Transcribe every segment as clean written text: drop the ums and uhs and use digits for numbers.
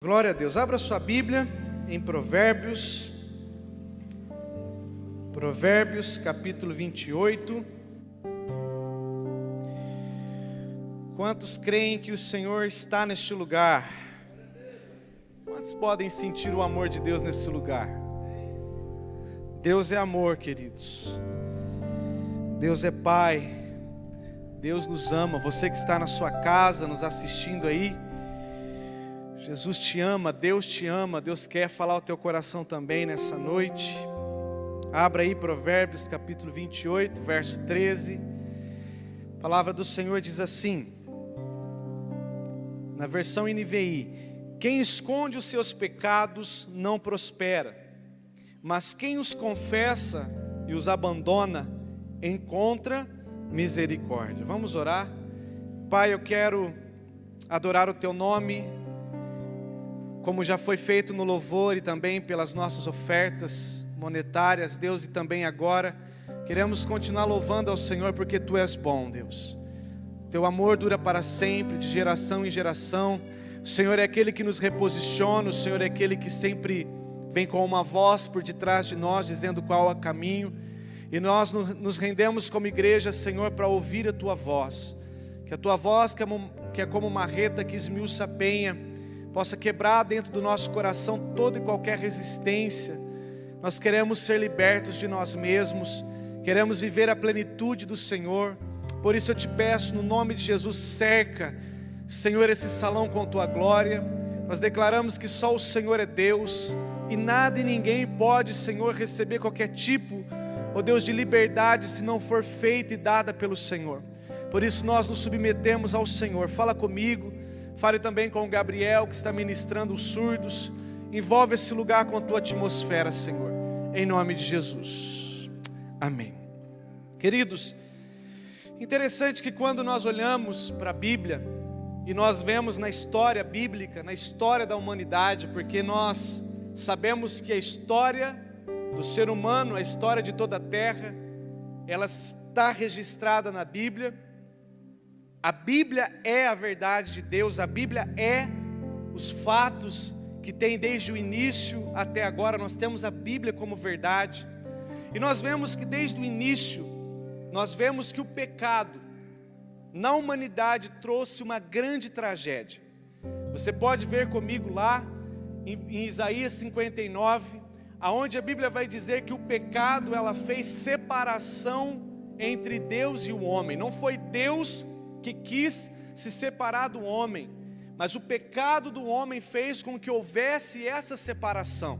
Glória a Deus. Abra sua Bíblia em Provérbios capítulo 28. Quantos creem que o Senhor está neste lugar? Quantos podem sentir o amor de Deus nesse lugar? Deus é amor, queridos. Deus é Pai. Deus nos ama. Você que está na sua casa, nos assistindo aí, Jesus te ama, Deus quer falar ao teu coração também nessa noite. Abra aí Provérbios capítulo 28, verso 13. A palavra do Senhor diz assim, na versão NVI: quem esconde os seus pecados não prospera, mas quem os confessa e os abandona encontra misericórdia. Vamos orar. Pai, eu quero adorar o teu nome, como já foi feito no louvor e também pelas nossas ofertas monetárias, Deus, e também agora queremos continuar louvando ao Senhor, porque Tu és bom, Deus. Teu amor dura para sempre, de geração em geração. O Senhor é aquele que nos reposiciona, o Senhor é aquele que sempre vem com uma voz por detrás de nós, dizendo qual é o caminho, e nós nos rendemos como igreja, Senhor, para ouvir a Tua voz, que a Tua voz, que é como marreta que esmiuça a penha, possa quebrar dentro do nosso coração toda e qualquer resistência. Nós queremos ser libertos de nós mesmos, queremos viver a plenitude do Senhor. Por isso eu te peço, no nome de Jesus, cerca, Senhor, esse salão com Tua glória. Nós declaramos que só o Senhor é Deus, e nada e ninguém pode, Senhor, receber qualquer tipo, ó Deus, de liberdade, se não for feita e dada pelo Senhor. Por isso nós nos submetemos ao Senhor. Fala comigo. Fale também com o Gabriel, que está ministrando os surdos. Envolve esse lugar com a Tua atmosfera, Senhor, em nome de Jesus, amém. Queridos, interessante que quando nós olhamos para a Bíblia, e nós vemos na história bíblica, na história da humanidade, porque nós sabemos que a história do ser humano, a história de toda a terra, ela está registrada na Bíblia. A Bíblia é a verdade de Deus, a Bíblia é os fatos que tem desde o início até agora. Nós temos a Bíblia como verdade, e nós vemos que desde o início, nós vemos que o pecado na humanidade trouxe uma grande tragédia. Você pode ver comigo lá em Isaías 59, aonde a Bíblia vai dizer que o pecado, ela fez separação entre Deus e o homem. Não foi Deus que quis se separar do homem, mas o pecado do homem fez com que houvesse essa separação.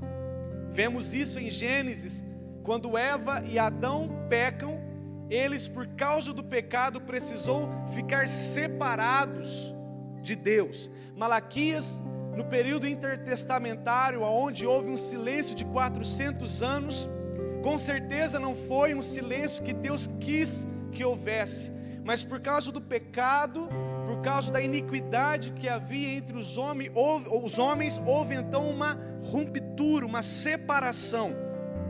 Vemos isso em Gênesis, quando Eva e Adão pecam, eles, por causa do pecado, precisou ficar separados de Deus. Malaquias, no período intertestamentário, onde houve um silêncio de 400 anos, com certeza não foi um silêncio que Deus quis que houvesse, mas por causa do pecado, por causa da iniquidade que havia entre os homens, houve então uma ruptura, uma separação,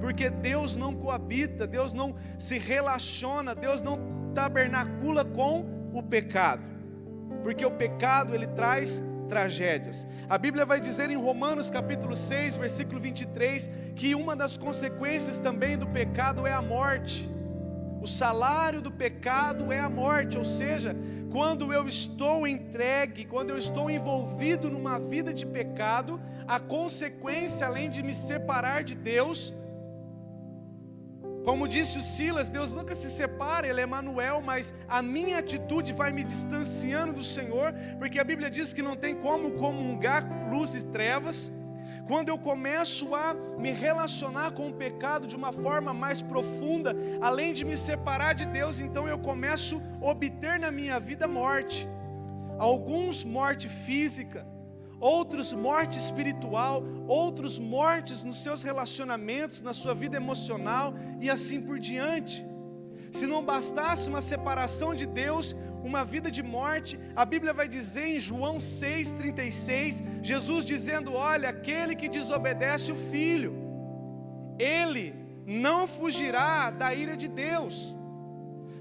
porque Deus não coabita, Deus não se relaciona, Deus não tabernacula com o pecado, porque o pecado, ele traz tragédias. A Bíblia vai dizer em Romanos capítulo 6, versículo 23, que uma das consequências também do pecado é a morte. O salário do pecado é a morte, ou seja, quando eu estou entregue, quando eu estou envolvido numa vida de pecado, a consequência, além de me separar de Deus, como disse o Silas, Deus nunca se separa, Ele é Emanuel, mas a minha atitude vai me distanciando do Senhor, porque a Bíblia diz que não tem como comungar luz e trevas. Quando eu começo a me relacionar com o pecado de uma forma mais profunda, além de me separar de Deus, então eu começo a obter na minha vida morte. Alguns morte física, outros morte espiritual, outros mortes nos seus relacionamentos, na sua vida emocional e assim por diante. Se não bastasse uma separação de Deus, uma vida de morte, a Bíblia vai dizer em João 6,36, Jesus dizendo: olha, aquele que desobedece o Filho, ele não fugirá da ira de Deus.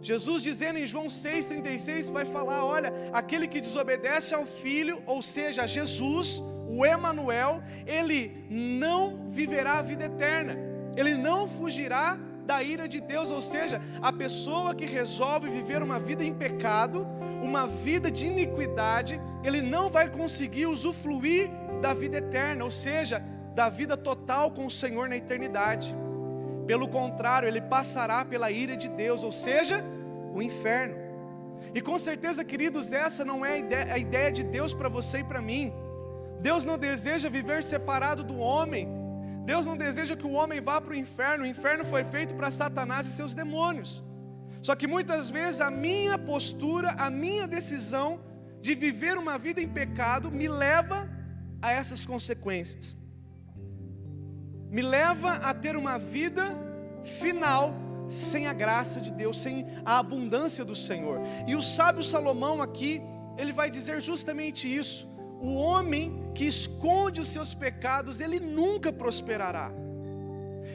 Jesus dizendo em João 6,36 vai falar: olha, aquele que desobedece ao Filho, ou seja, a Jesus, o Emanuel, ele não viverá a vida eterna, ele não fugirá da ira de Deus. Ou seja, a pessoa que resolve viver uma vida em pecado, uma vida de iniquidade, ele não vai conseguir usufruir da vida eterna, ou seja, da vida total com o Senhor na eternidade. Pelo contrário, ele passará pela ira de Deus, ou seja, o inferno. E com certeza, queridos, essa não é a ideia de Deus para você e para mim. Deus não deseja viver separado do homem. Deus não deseja que o homem vá para o inferno. O inferno foi feito para Satanás e seus demônios. Só que muitas vezes a minha postura, a minha decisão de viver uma vida em pecado me leva a essas consequências. Me leva a ter uma vida final sem a graça de Deus, sem a abundância do Senhor. E o sábio Salomão aqui, ele vai dizer justamente isso: o homem que esconde os seus pecados, ele nunca prosperará.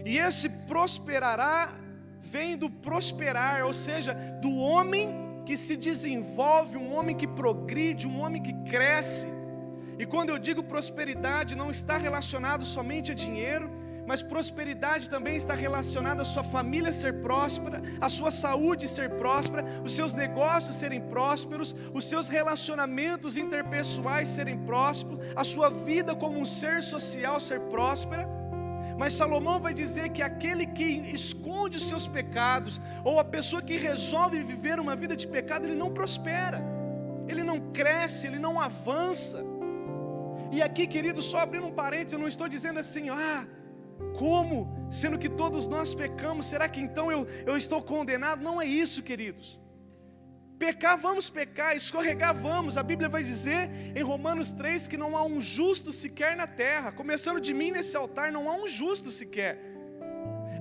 E esse prosperará vem do prosperar, ou seja, do homem que se desenvolve, um homem que progride, um homem que cresce. E quando eu digo prosperidade, não está relacionado somente a dinheiro, mas prosperidade também está relacionada à sua família ser próspera, à sua saúde ser próspera, os seus negócios serem prósperos, os seus relacionamentos interpessoais serem prósperos, a sua vida como um ser social ser próspera. Mas Salomão vai dizer que aquele que esconde os seus pecados, ou a pessoa que resolve viver uma vida de pecado, ele não prospera, ele não cresce, ele não avança. E aqui, querido, só abrindo um parênteses, eu não estou dizendo assim, como? Sendo que todos nós pecamos, será que então eu estou condenado? Não é isso, queridos. Pecar, vamos pecar, escorregar, vamos. A Bíblia vai dizer em Romanos 3 que não há um justo sequer na terra. Começando de mim nesse altar, não há um justo sequer.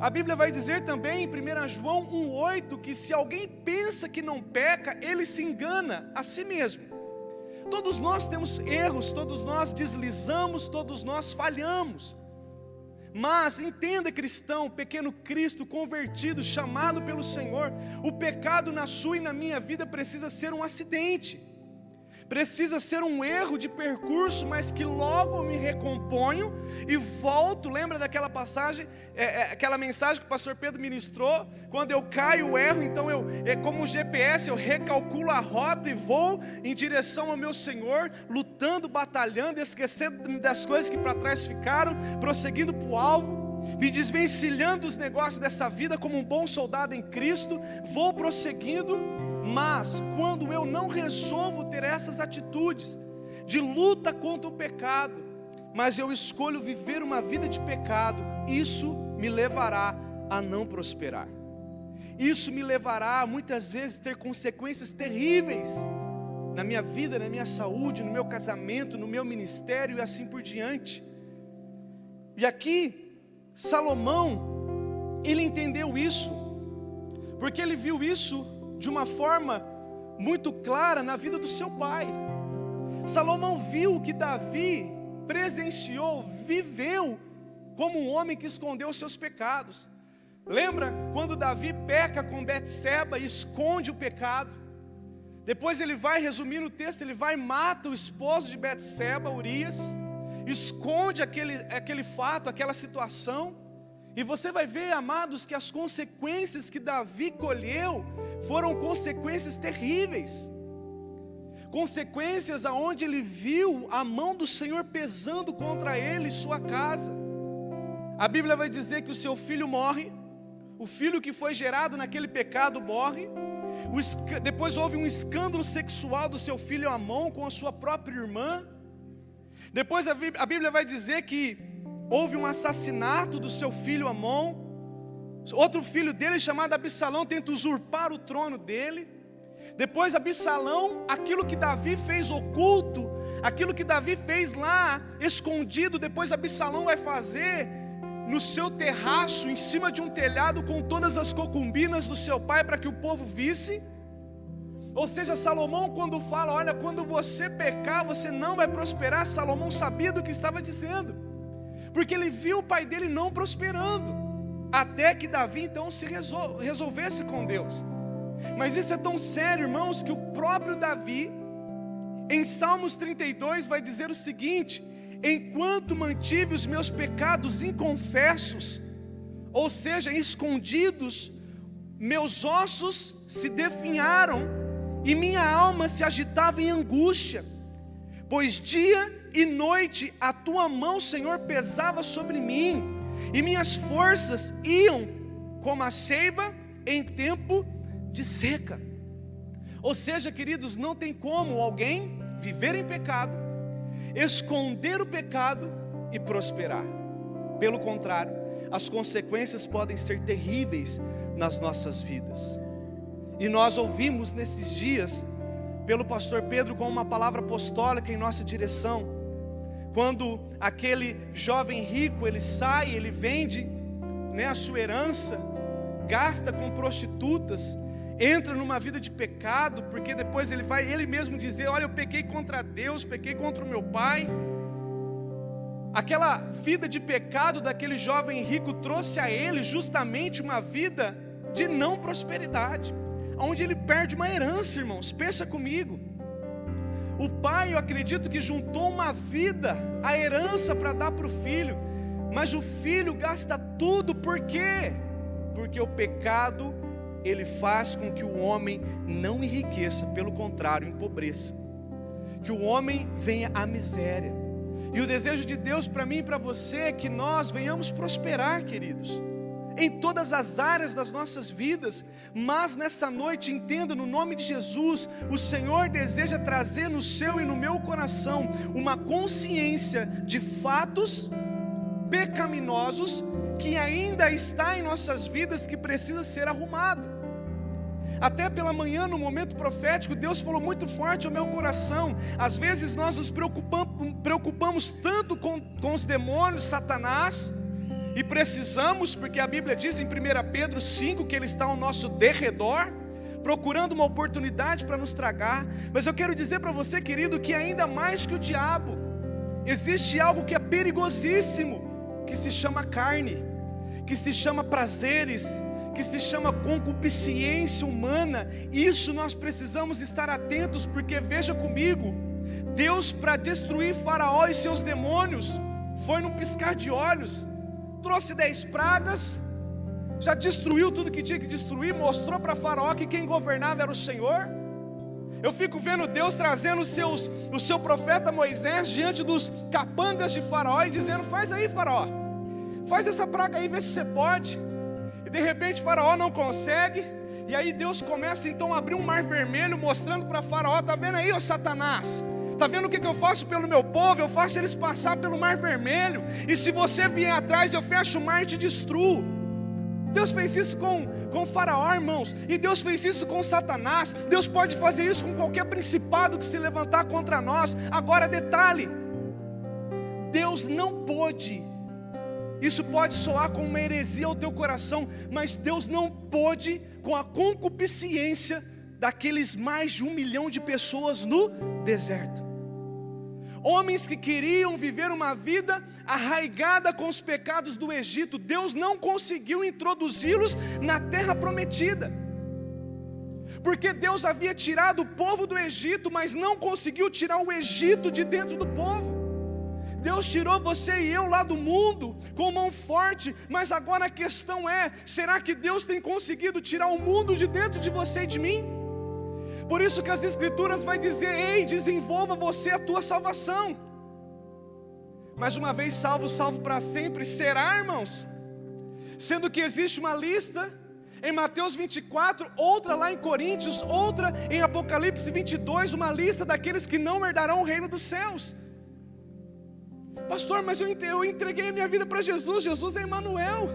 A Bíblia vai dizer também em 1 João 1,8 que se alguém pensa que não peca, ele se engana a si mesmo. Todos nós temos erros, todos nós deslizamos, todos nós falhamos. Mas entenda, cristão, pequeno Cristo convertido, chamado pelo Senhor, o pecado na sua e na minha vida precisa ser um acidente, precisa ser um erro de percurso, mas que logo eu me recomponho e volto. Lembra daquela passagem, aquela mensagem que o pastor Pedro ministrou? Quando eu caio, erro, então como um GPS, eu recalculo a rota e vou em direção ao meu Senhor, lutando, batalhando, esquecendo das coisas que para trás ficaram, prosseguindo para o alvo, me desvencilhando dos negócios dessa vida como um bom soldado em Cristo, vou prosseguindo. Mas quando eu não resolvo ter essas atitudes de luta contra o pecado, mas eu escolho viver uma vida de pecado, isso me levará a não prosperar. Isso me levará muitas vezes a ter consequências terríveis na minha vida, na minha saúde, no meu casamento, no meu ministério e assim por diante. E aqui Salomão, ele entendeu isso, porque ele viu isso de uma forma muito clara na vida do seu pai. Salomão viu que Davi presenciou, viveu como um homem que escondeu os seus pecados. Lembra quando Davi peca com Betseba e esconde o pecado? Depois ele vai, resumindo o texto, ele vai e mata o esposo de Betseba, Urias, esconde aquele fato, aquela situação. E você vai ver, amados, que as consequências que Davi colheu foram consequências terríveis. Consequências aonde ele viu a mão do Senhor pesando contra ele e sua casa. A Bíblia vai dizer que o seu filho morre, o filho que foi gerado naquele pecado morre. Depois houve um escândalo sexual do seu filho Amon com a sua própria irmã. Depois a Bíblia vai dizer que houve um assassinato do seu filho Amon. Outro filho dele, chamado Absalão, tenta usurpar o trono dele. Depois Absalão, aquilo que Davi fez oculto, aquilo que Davi fez lá escondido, depois Absalão vai fazer no seu terraço, em cima de um telhado, com todas as concubinas do seu pai, para que o povo visse. Ou seja, Salomão, quando fala, olha, quando você pecar, você não vai prosperar, Salomão sabia do que estava dizendo, porque ele viu o pai dele não prosperando, até que Davi então se resolvesse com Deus. Mas isso é tão sério, irmãos, que o próprio Davi, em Salmos 32, vai dizer o seguinte: enquanto mantive os meus pecados inconfessos, ou seja, escondidos, meus ossos se definharam e minha alma se agitava em angústia, pois dia e noite a tua mão, Senhor, pesava sobre mim, e minhas forças iam como a seiva em tempo de seca. Ou seja, queridos, não tem como alguém viver em pecado, esconder o pecado e prosperar. Pelo contrário, as consequências podem ser terríveis nas nossas vidas. E nós ouvimos nesses dias, pelo pastor Pedro, com uma palavra apostólica em nossa direção, quando aquele jovem rico, ele sai, ele vende, a sua herança, gasta com prostitutas, entra numa vida de pecado, porque depois ele vai ele mesmo dizer: olha, eu pequei contra Deus, pequei contra o meu pai. Aquela vida de pecado daquele jovem rico trouxe a ele justamente uma vida de não prosperidade, onde ele perde uma herança, irmãos. Pensa comigo, o pai, eu acredito que juntou uma vida, a herança para dar para o filho, mas o filho gasta tudo. Por quê? Porque o pecado, ele faz com que o homem não enriqueça, pelo contrário, empobreça, que o homem venha à miséria. E o desejo de Deus para mim e para você é que nós venhamos prosperar, queridos, em todas as áreas das nossas vidas. Mas nessa noite, entenda, no nome de Jesus, o Senhor deseja trazer no seu e no meu coração uma consciência de fatos pecaminosos que ainda está em nossas vidas, que precisa ser arrumado. Até pela manhã, no momento profético, Deus falou muito forte ao meu coração. Às vezes nós nos preocupamos tanto com os demônios, Satanás, e precisamos, porque a Bíblia diz em 1 Pedro 5 que ele está ao nosso derredor, procurando uma oportunidade para nos tragar. Mas eu quero dizer para você, querido, que ainda mais que o diabo, existe algo que é perigosíssimo, que se chama carne, que se chama prazeres, que se chama concupiscência humana. Isso nós precisamos estar atentos, porque veja comigo, Deus, para destruir Faraó e seus demônios, foi num piscar de olhos, trouxe 10 pragas, já destruiu tudo que tinha que destruir, mostrou para Faraó que quem governava era o Senhor. Eu fico vendo Deus trazendo o seu profeta Moisés diante dos capangas de Faraó e dizendo: faz aí, Faraó, faz essa praga aí, vê se você pode. E de repente Faraó não consegue, e aí Deus começa então a abrir um mar vermelho, mostrando para Faraó: tá vendo aí, ó Satanás? Tá vendo o que eu faço pelo meu povo? Eu faço eles passar pelo mar vermelho, e se você vier atrás, eu fecho o mar e te destruo. Deus fez isso com Faraó, irmãos, e Deus fez isso com Satanás. Deus pode fazer isso com qualquer principado que se levantar contra nós. Agora detalhe, Deus não pôde, isso pode soar como uma heresia ao teu coração, mas Deus não pôde com a concupiscência daqueles mais de 1 milhão de pessoas no deserto. Homens que queriam viver uma vida arraigada com os pecados do Egito. Deus não conseguiu introduzi-los na terra prometida, porque Deus havia tirado o povo do Egito, mas não conseguiu tirar o Egito de dentro do povo. Deus tirou você e eu lá do mundo com mão forte, mas agora a questão é: será que Deus tem conseguido tirar o mundo de dentro de você e de mim? Por isso que as Escrituras vai dizer: ei, desenvolva você a tua salvação. Mas uma vez salvo, salvo para sempre será, irmãos? Sendo que existe uma lista em Mateus 24, outra lá em Coríntios, outra em Apocalipse 22, uma lista daqueles que não herdarão o reino dos céus. Pastor, mas eu entreguei a minha vida para Jesus, Jesus é Emmanuel.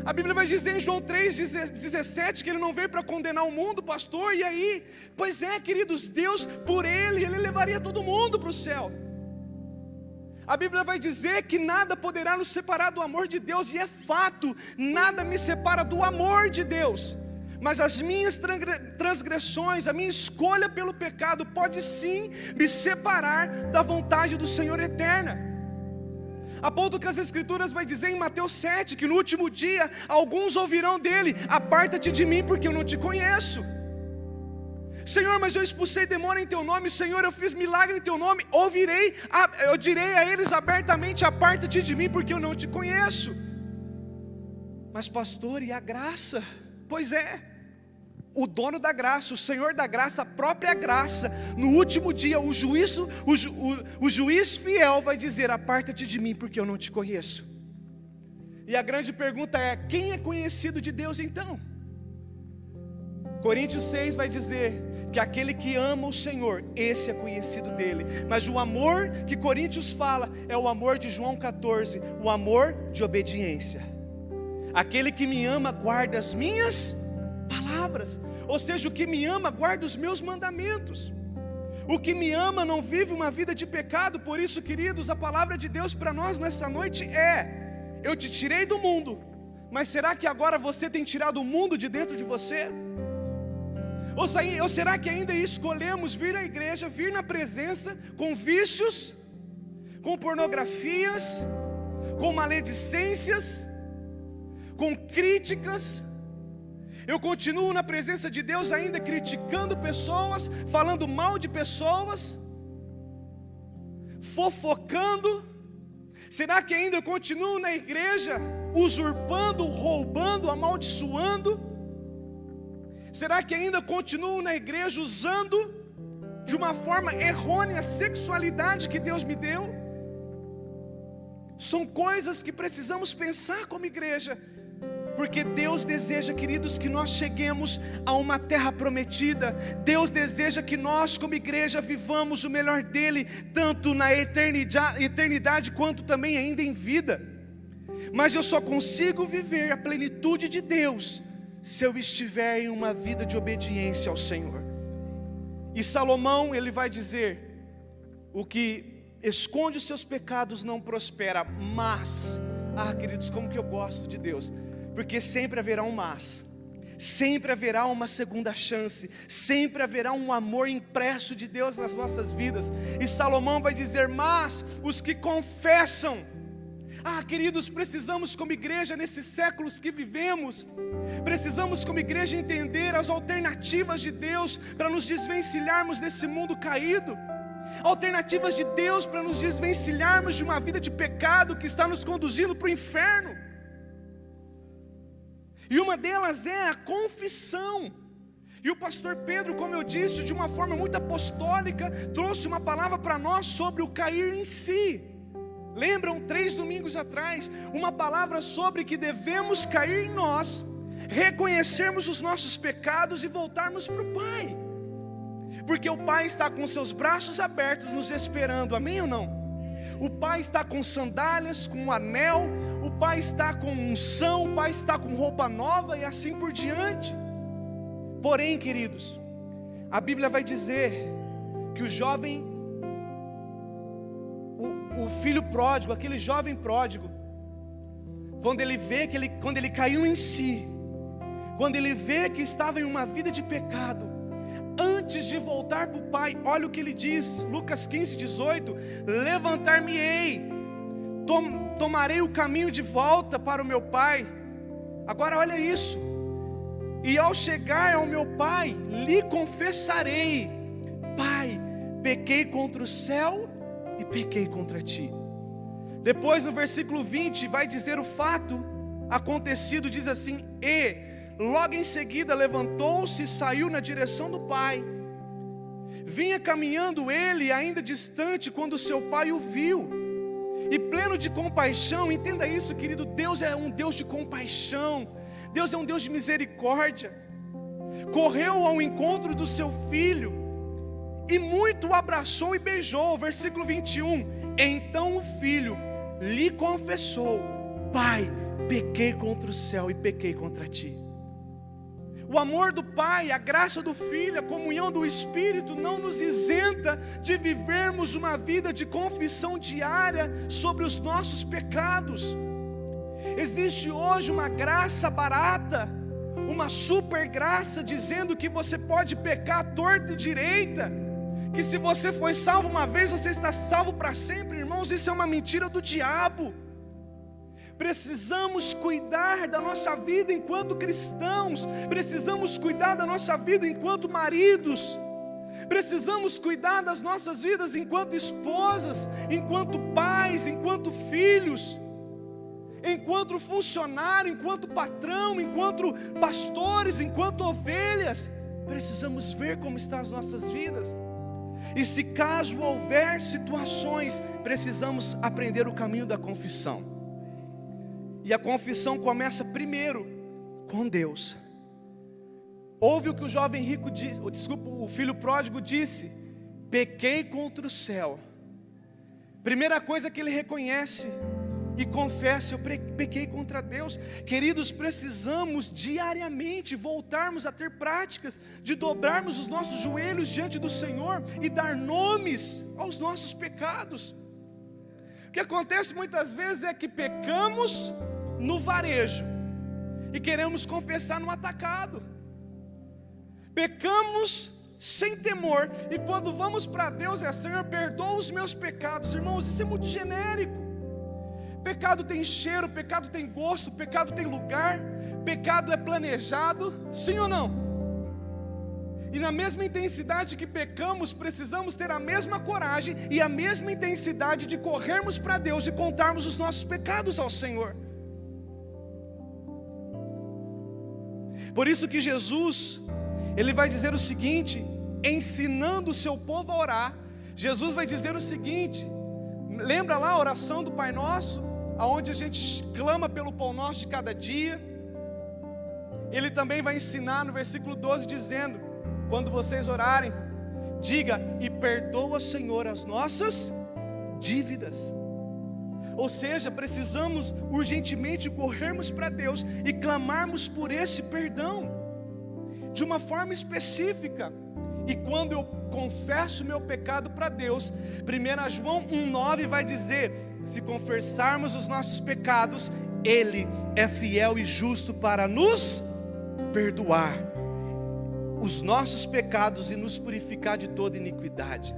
A Bíblia vai dizer em João 3,17 que Ele não veio para condenar o mundo, pastor, e aí? Pois é, queridos, Deus, por Ele levaria todo mundo para o céu. A Bíblia vai dizer que nada poderá nos separar do amor de Deus, e é fato, nada me separa do amor de Deus. Mas as minhas transgressões, a minha escolha pelo pecado pode sim me separar da vontade do Senhor eterna. A ponto que as Escrituras vai dizer em Mateus 7, que no último dia, alguns ouvirão dele: aparta-te de mim, porque eu não te conheço. Senhor, mas eu expulsei demônio em teu nome. Senhor, eu fiz milagre em teu nome. Eu direi a eles abertamente: aparta-te de mim, porque eu não te conheço. Mas pastor, e a graça? Pois é, o dono da graça, o Senhor da graça, a própria graça, no último dia o juiz fiel vai dizer: aparta-te de mim, porque eu não te conheço. E a grande pergunta é: quem é conhecido de Deus então? Coríntios 6 vai dizer que aquele que ama o Senhor, esse é conhecido dele. Mas o amor que Coríntios fala é o amor de João 14, o amor de obediência. Aquele que me ama guarda as minhas palavras, ou seja, o que me ama guarda os meus mandamentos. O que me ama não vive uma vida de pecado. Por isso, queridos, a palavra de Deus para nós nessa noite é: eu te tirei do mundo, mas será que agora você tem tirado o mundo de dentro de você? Ou será que ainda escolhemos vir à igreja, vir na presença com vícios, com pornografias, com maledicências, com críticas? Eu continuo na presença de Deus ainda criticando pessoas, falando mal de pessoas, fofocando. Será que ainda eu continuo na igreja usurpando, roubando, amaldiçoando? Será que ainda continuo na igreja usando de uma forma errônea a sexualidade que Deus me deu? São coisas que precisamos pensar como igreja, porque Deus deseja, queridos, que nós cheguemos a uma terra prometida. Deus deseja que nós como igreja vivamos o melhor dele, tanto na eternidade quanto também ainda em vida. Mas eu só consigo viver a plenitude de Deus se eu estiver em uma vida de obediência ao Senhor. E Salomão, ele vai dizer: o que esconde os seus pecados não prospera. Mas, queridos, como que eu gosto de Deus, porque sempre haverá um mas, sempre haverá uma segunda chance, sempre haverá um amor impresso de Deus nas nossas vidas. E Salomão vai dizer: mas os que confessam. Queridos, precisamos como igreja, nesses séculos que vivemos, precisamos como igreja entender as alternativas de Deus para nos desvencilharmos desse mundo caído, alternativas de Deus para nos desvencilharmos de uma vida de pecado que está nos conduzindo para o inferno. E uma delas é a confissão. E o pastor Pedro, como eu disse, de uma forma muito apostólica, trouxe uma palavra para nós sobre o cair em si. Lembram, 3 domingos atrás, uma palavra sobre que devemos cair em nós, reconhecermos os nossos pecados e voltarmos para o Pai, porque o Pai está com seus braços abertos nos esperando, amém ou não? O Pai está com sandálias, com um anel, o Pai está com unção, o Pai está com roupa nova e assim por diante. Porém, queridos, a Bíblia vai dizer que o filho pródigo, aquele jovem pródigo, quando ele caiu em si, quando ele vê que estava em uma vida de pecado, antes de voltar para o Pai, olha o que ele diz, Lucas 15:18: levantar-me-ei, tomarei o caminho de volta para o meu Pai. Agora olha isso: e ao chegar ao meu Pai, lhe confessarei: Pai, pequei contra o céu e pequei contra ti. Depois no versículo 20 vai dizer o fato acontecido, diz assim: e logo em seguida levantou-se e saiu na direção do Pai. Vinha caminhando ele ainda distante quando seu pai o viu, e pleno de compaixão, entenda isso, querido, Deus é um Deus de compaixão, Deus é um Deus de misericórdia, correu ao encontro do seu filho e muito o abraçou e beijou. Versículo 21, então o filho lhe confessou: Pai, pequei contra o céu e pequei contra ti. O amor do Pai, a graça do Filho, a comunhão do Espírito não nos isenta de vivermos uma vida de confissão diária sobre os nossos pecados. Existe hoje uma graça barata, uma super graça, dizendo que você pode pecar à torta e direita, que se você foi salvo uma vez, você está salvo para sempre. Irmãos, isso é uma mentira do diabo. Precisamos cuidar da nossa vida enquanto cristãos, precisamos cuidar da nossa vida enquanto maridos, precisamos cuidar das nossas vidas enquanto esposas, enquanto pais, enquanto filhos, enquanto funcionário, enquanto patrão, enquanto pastores, enquanto ovelhas. Precisamos ver como estão as nossas vidas. E se caso houver situações, precisamos aprender o caminho da confissão. E a confissão começa primeiro com Deus. Ouve o que o jovem rico disse, o filho pródigo disse: pequei contra o céu. Primeira coisa que ele reconhece e confessa: eu pequei contra Deus. Queridos, precisamos diariamente voltarmos a ter práticas de dobrarmos os nossos joelhos diante do Senhor e dar nomes aos nossos pecados. O que acontece muitas vezes é que pecamos no varejo e queremos confessar no atacado. Pecamos sem temor, e quando vamos para Deus é: Senhor, perdoa os meus pecados. Irmãos, isso é muito genérico. Pecado tem cheiro, pecado tem gosto, pecado tem lugar, pecado é planejado, sim ou não? E na mesma intensidade que pecamos, precisamos ter a mesma coragem e a mesma intensidade de corrermos para Deus e contarmos os nossos pecados ao Senhor. Por isso que Jesus, Ele vai dizer o seguinte, ensinando o seu povo a orar. Jesus vai dizer o seguinte, lembra lá a oração do Pai Nosso, aonde a gente clama pelo pão nosso de cada dia? Ele também vai ensinar no versículo 12 dizendo: quando vocês orarem, diga: e perdoa, Senhor, as nossas dívidas. Ou seja, precisamos urgentemente corrermos para Deus e clamarmos por esse perdão, de uma forma específica. E quando eu confesso meu pecado para Deus, 1 João 1,9 vai dizer: se confessarmos os nossos pecados, Ele é fiel e justo para nos perdoar os nossos pecados e nos purificar de toda iniquidade.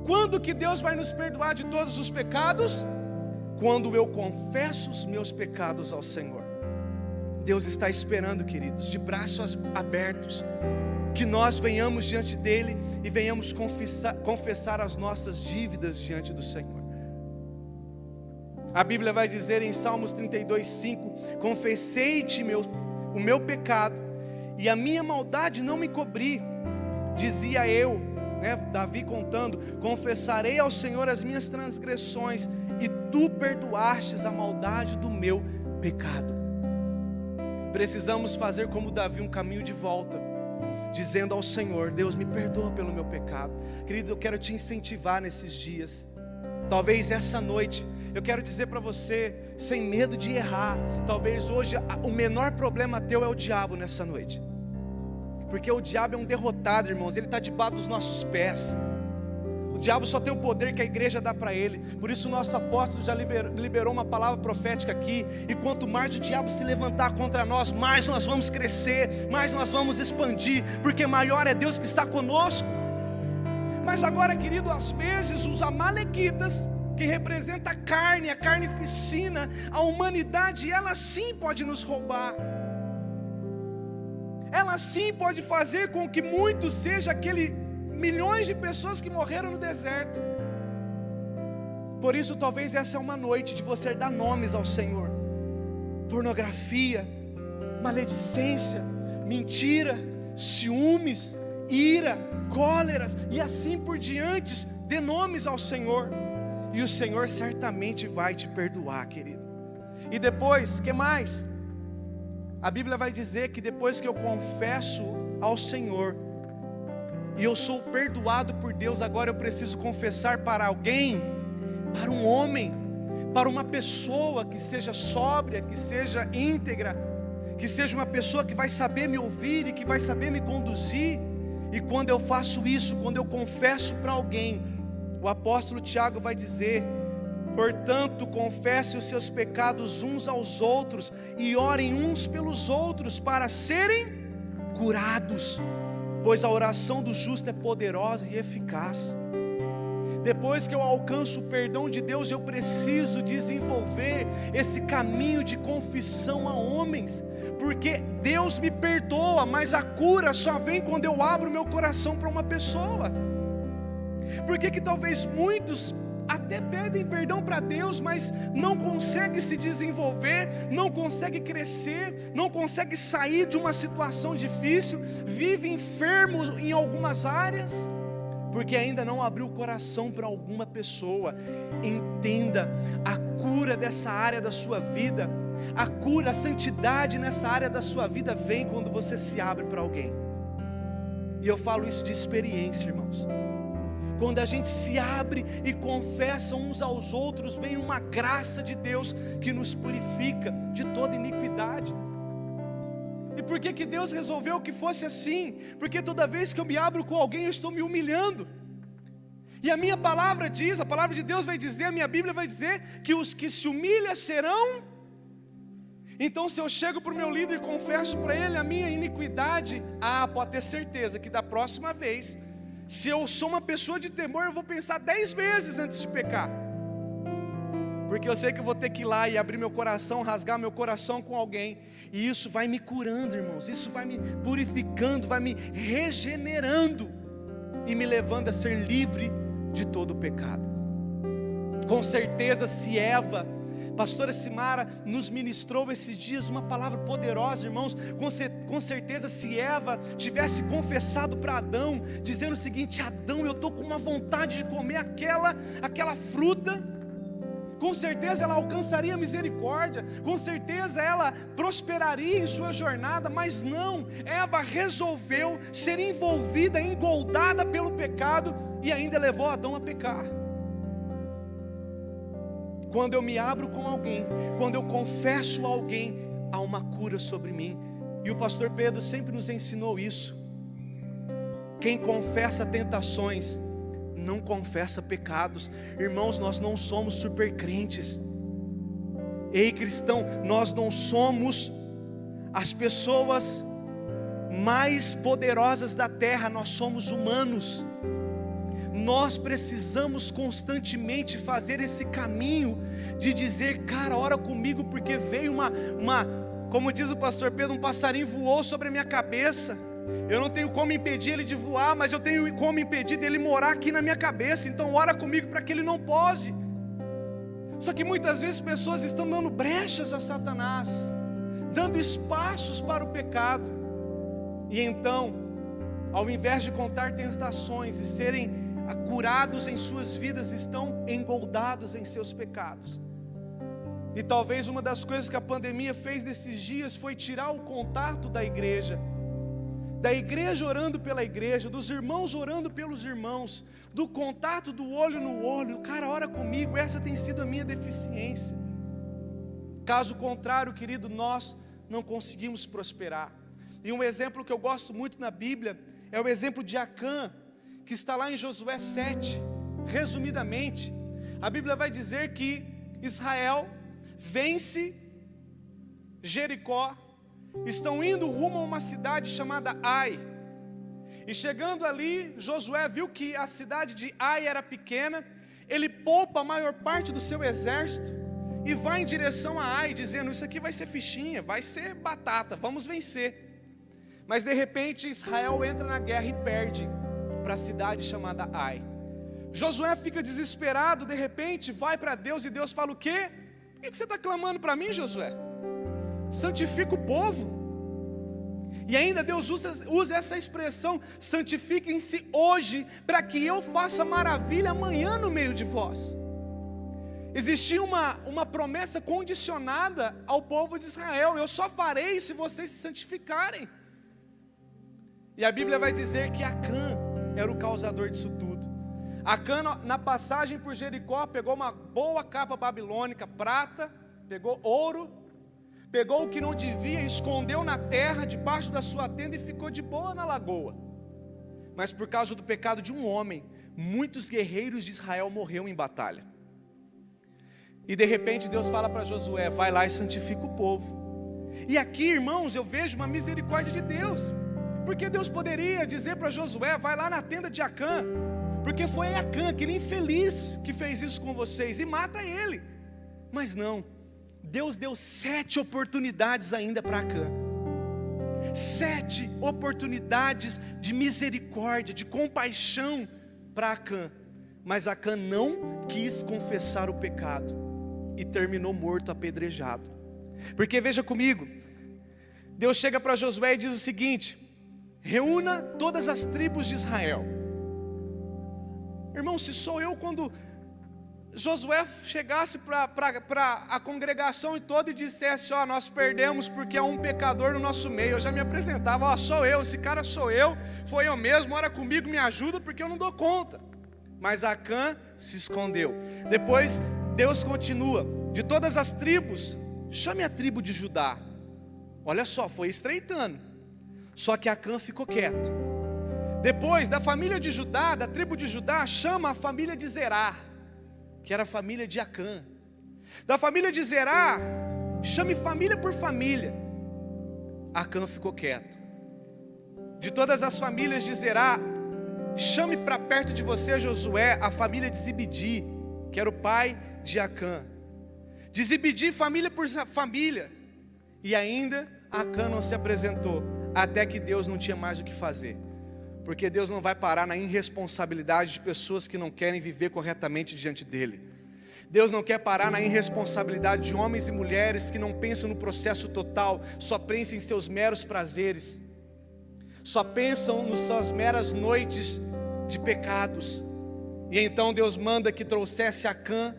Quando que Deus vai nos perdoar de todos os pecados? Quando eu confesso os meus pecados ao Senhor. Deus está esperando, queridos, de braços abertos, que nós venhamos diante dEle e venhamos confessar as nossas dívidas diante do Senhor. A Bíblia vai dizer em Salmos 32:5: confessei-te o meu pecado, e a minha maldade não me cobri. Dizia eu, Davi contando: confessarei ao Senhor as minhas transgressões, e tu perdoastes a maldade do meu pecado. Precisamos fazer como Davi, um caminho de volta, dizendo ao Senhor: Deus, me perdoa pelo meu pecado. Querido, eu quero te incentivar nesses dias. Talvez essa noite, eu quero dizer para você, sem medo de errar, talvez hoje o menor problema teu é o diabo nessa noite. Porque o diabo é um derrotado, irmãos, ele está debaixo dos nossos pés. O diabo só tem o poder que a igreja dá para ele. Por isso o nosso apóstolo já liberou uma palavra profética aqui. E quanto mais o diabo se levantar contra nós, mais nós vamos crescer, mais nós vamos expandir, porque maior é Deus que está conosco. Mas agora, querido, às vezes os amalequitas, que representa a carne ficina, a humanidade, ela sim pode nos roubar. Ela sim pode fazer com que muitos seja aquele milhões de pessoas que morreram no deserto. Por isso talvez essa é uma noite de você dar nomes ao Senhor: pornografia, maledicência, mentira, ciúmes, ira, cóleras e assim por diante. Dê nomes ao Senhor, e o Senhor certamente vai te perdoar, querido. E depois, que mais? A Bíblia vai dizer que depois que eu confesso ao Senhor e eu sou perdoado por Deus, agora eu preciso confessar para alguém, para um homem, para uma pessoa que seja sóbria, que seja íntegra, que seja uma pessoa que vai saber me ouvir e que vai saber me conduzir. E quando eu faço isso, quando eu confesso para alguém, o apóstolo Tiago vai dizer: portanto, confesse os seus pecados uns aos outros e orem uns pelos outros para serem curados, pois a oração do justo é poderosa e eficaz. Depois que eu alcanço o perdão de Deus, eu preciso desenvolver esse caminho de confissão a homens, porque Deus me perdoa, mas a cura só vem quando eu abro meu coração para uma pessoa. Por que talvez muitos até pedem perdão para Deus, mas não conseguem se desenvolver, não conseguem crescer, não conseguem sair de uma situação difícil, vive enfermo em algumas áreas, porque ainda não abriu o coração para alguma pessoa. Entenda, a cura dessa área da sua vida, a cura, a santidade nessa área da sua vida vem quando você se abre para alguém. E eu falo isso de experiência, irmãos. Quando a gente se abre e confessa uns aos outros, vem uma graça de Deus que nos purifica de toda iniquidade. E por que Deus resolveu que fosse assim? Porque toda vez que eu me abro com alguém, eu estou me humilhando. E a minha palavra diz, a palavra de Deus vai dizer, a minha Bíblia vai dizer, que os que se humilham serão. Então se eu chego para o meu líder e confesso para ele a minha iniquidade, pode ter certeza que da próxima vez, se eu sou uma pessoa de temor, eu vou pensar 10 vezes antes de pecar, porque eu sei que eu vou ter que ir lá e abrir meu coração, rasgar meu coração com alguém, e isso vai me curando, irmãos, isso vai me purificando, vai me regenerando, e me levando a ser livre de todo o pecado. Com certeza, se Eva, pastora Simara nos ministrou esses dias uma palavra poderosa, irmãos. Com certeza, se Eva tivesse confessado para Adão, dizendo o seguinte: Adão, eu estou com uma vontade de comer aquela fruta, com certeza ela alcançaria misericórdia, com certeza ela prosperaria em sua jornada. Mas não, Eva resolveu ser envolvida, engoldada pelo pecado, e ainda levou Adão a pecar. Quando eu me abro com alguém, quando eu confesso a alguém, há uma cura sobre mim. E o pastor Pedro sempre nos ensinou isso. Quem confessa tentações, não confessa pecados. Irmãos, nós não somos super crentes. Ei, cristão, nós não somos as pessoas mais poderosas da terra, nós somos humanos. Nós precisamos constantemente fazer esse caminho de dizer: cara, ora comigo, porque veio como diz o pastor Pedro, um passarinho voou sobre a minha cabeça. Eu não tenho como impedir ele de voar, mas eu tenho como impedir dele morar aqui na minha cabeça. Então ora comigo para que ele não pouse. Só que muitas vezes pessoas estão dando brechas a Satanás, dando espaços para o pecado. E então, ao invés de contar tentações e serem curados em suas vidas, estão engoldados em seus pecados. E talvez uma das coisas que a pandemia fez nesses dias foi tirar o contato da igreja orando pela igreja, dos irmãos orando pelos irmãos, do contato do olho no olho. Cara, ora comigo, essa tem sido a minha deficiência. Caso contrário, querido, nós não conseguimos prosperar. E um exemplo que eu gosto muito na Bíblia é o exemplo de Acã, que está lá em Josué 7, resumidamente. A Bíblia vai dizer que Israel vence Jericó, estão indo rumo a uma cidade chamada Ai, e chegando ali, Josué viu que a cidade de Ai era pequena, ele poupa a maior parte do seu exército, e vai em direção a Ai, dizendo: isso aqui vai ser fichinha, vai ser batata, vamos vencer. Mas de repente Israel entra na guerra e perde para a cidade chamada Ai. Josué fica desesperado, de repente vai para Deus, e Deus fala: o quê? Por que você está clamando para mim, Josué? Santifica o povo. E ainda Deus usa essa expressão: santifiquem-se hoje, para que eu faça maravilha amanhã no meio de vós. Existia uma promessa condicionada ao povo de Israel: eu só farei se vocês se santificarem. E a Bíblia vai dizer que Acã era o causador disso tudo. Acã, na passagem por Jericó, pegou uma boa capa babilônica, prata, pegou ouro, pegou o que não devia, escondeu na terra, debaixo da sua tenda, e ficou de boa na lagoa. Mas por causa do pecado de um homem, muitos guerreiros de Israel morreram em batalha. E de repente Deus fala para Josué: vai lá e santifica o povo. E aqui, irmãos, eu vejo uma misericórdia de Deus, porque Deus poderia dizer para Josué: vai lá na tenda de Acã, porque foi Acã, aquele infeliz, que fez isso com vocês, e mata ele. Mas não, Deus deu 7 oportunidades ainda para Acã. 7 oportunidades de misericórdia, de compaixão para Acã. Mas Acã não quis confessar o pecado e terminou morto, apedrejado. Porque veja comigo, Deus chega para Josué e diz o seguinte: reúna todas as tribos de Israel. Irmão, se sou eu, quando Josué chegasse para a congregação toda e dissesse: ó, nós perdemos porque há um pecador no nosso meio, eu já me apresentava: ó, sou eu, esse cara sou eu, foi eu mesmo, ora comigo, me ajuda porque eu não dou conta. Mas Acã se escondeu. Depois Deus continua: de todas as tribos, chame a tribo de Judá. Olha só, foi estreitando. Só que Acã ficou quieto. Depois, da família de Judá, da tribo de Judá, chama a família de Zerá, que era a família de Acã. Da família de Zerá, chame família por família. Acã ficou quieto. De todas as famílias de Zerá, chame para perto de você, Josué, a família de Zibidi, que era o pai de Acã. De Zibidi, família por família. E ainda Acã não se apresentou, até que Deus não tinha mais o que fazer. Porque Deus não vai parar na irresponsabilidade de pessoas que não querem viver corretamente diante dEle. Deus não quer parar na irresponsabilidade de homens e mulheres que não pensam no processo total, só pensam em seus meros prazeres, só pensam nas suas meras noites de pecados. E então Deus manda que trouxesse Acã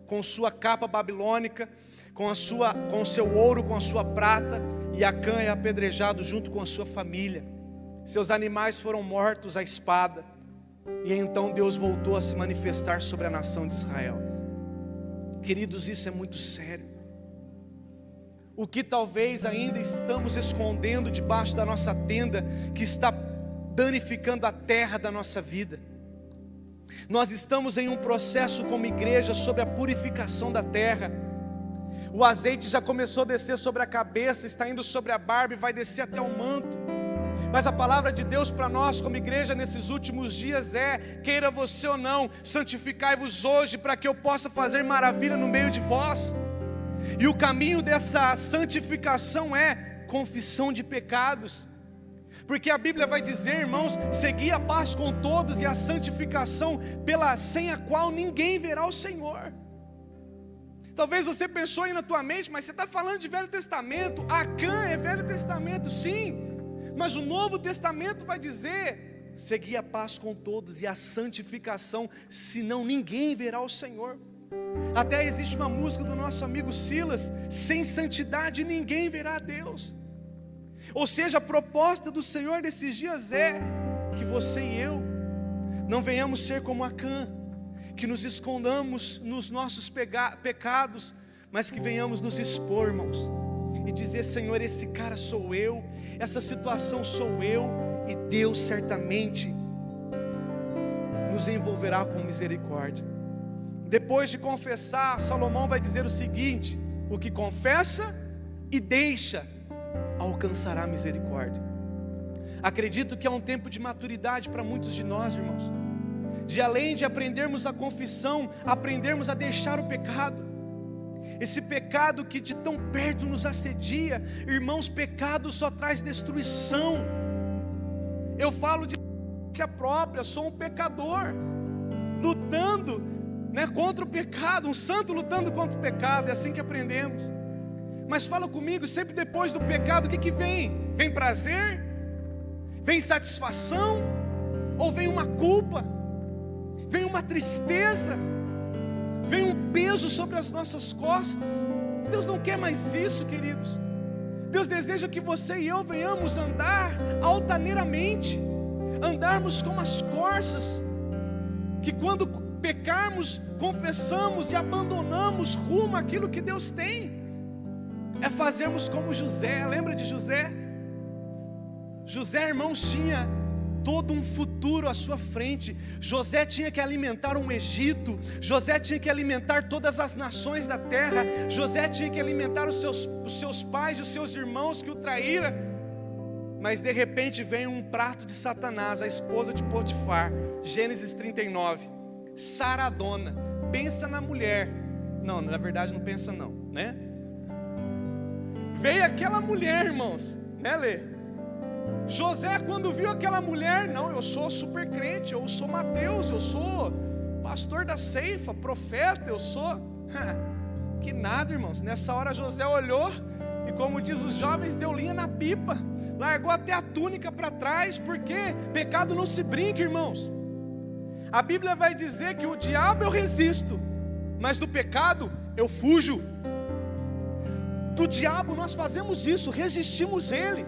com sua capa babilônica, com o seu ouro, com a sua prata, e Acã é apedrejado junto com a sua família. Seus animais foram mortos à espada. E então Deus voltou a se manifestar sobre a nação de Israel. Queridos, isso é muito sério. O que talvez ainda estamos escondendo debaixo da nossa tenda, que está danificando a terra da nossa vida. Nós estamos em um processo como igreja sobre a purificação da terra. O azeite já começou a descer sobre a cabeça, está indo sobre a barba e vai descer até o manto. Mas a palavra de Deus para nós como igreja nesses últimos dias é: queira você ou não, santificai-vos hoje, para que eu possa fazer maravilha no meio de vós. E o caminho dessa santificação é confissão de pecados. Porque a Bíblia vai dizer, irmãos, segui a paz com todos e a santificação, sem a qual ninguém verá o Senhor. Talvez você pensou aí na tua mente, mas você está falando de Velho Testamento. Acã é Velho Testamento, sim. Mas o Novo Testamento vai dizer: segui a paz com todos e a santificação, senão ninguém verá o Senhor. Até existe uma música do nosso amigo Silas: sem santidade ninguém verá a Deus. Ou seja, a proposta do Senhor desses dias é que você e eu não venhamos ser como Acã, que nos escondamos nos nossos pecados, mas que venhamos nos expor, irmãos, e dizer: Senhor, esse cara sou eu, essa situação sou eu, e Deus certamente nos envolverá com misericórdia. Depois de confessar, Salomão vai dizer o seguinte: o que confessa e deixa alcançará misericórdia. Acredito que é um tempo de maturidade para muitos de nós, irmãos, de além de aprendermos a confissão, aprendermos a deixar o pecado. Esse pecado que de tão perto nos assedia. Irmãos, pecado só traz destruição. Eu falo de experiência própria, sou um pecador lutando, contra o pecado, um santo lutando contra o pecado. É assim que aprendemos. Mas fala comigo, sempre depois do pecado, o que vem? Vem prazer? Vem satisfação? Ou vem uma culpa? Vem uma tristeza? Vem um peso sobre as nossas costas? Deus não quer mais isso, queridos. Deus deseja que você e eu venhamos andar altaneiramente, andarmos como as corças, que quando pecarmos, confessamos e abandonamos rumo àquilo que Deus tem. É fazermos como José. Lembra de José? José, irmãos, tinha todo um futuro à sua frente. José tinha que alimentar um Egito. José tinha que alimentar todas as nações da terra. José tinha que alimentar os seus pais e os seus irmãos que o traíram. Mas de repente vem um prato de Satanás, a esposa de Potifar, Gênesis 39, saradona, pensa na mulher. Não, na verdade não pensa não, né? Veio aquela mulher, irmãos, né, Lê? José, quando viu aquela mulher, não, eu sou super crente, eu sou Mateus, eu sou pastor da ceifa, profeta, eu sou... Que nada, irmãos. Nessa hora José olhou e, como diz os jovens, deu linha na pipa, largou até a túnica para trás, porque pecado não se brinca, irmãos. A Bíblia vai dizer que o diabo eu resisto, mas do pecado eu fujo. Do diabo nós fazemos isso, resistimos ele.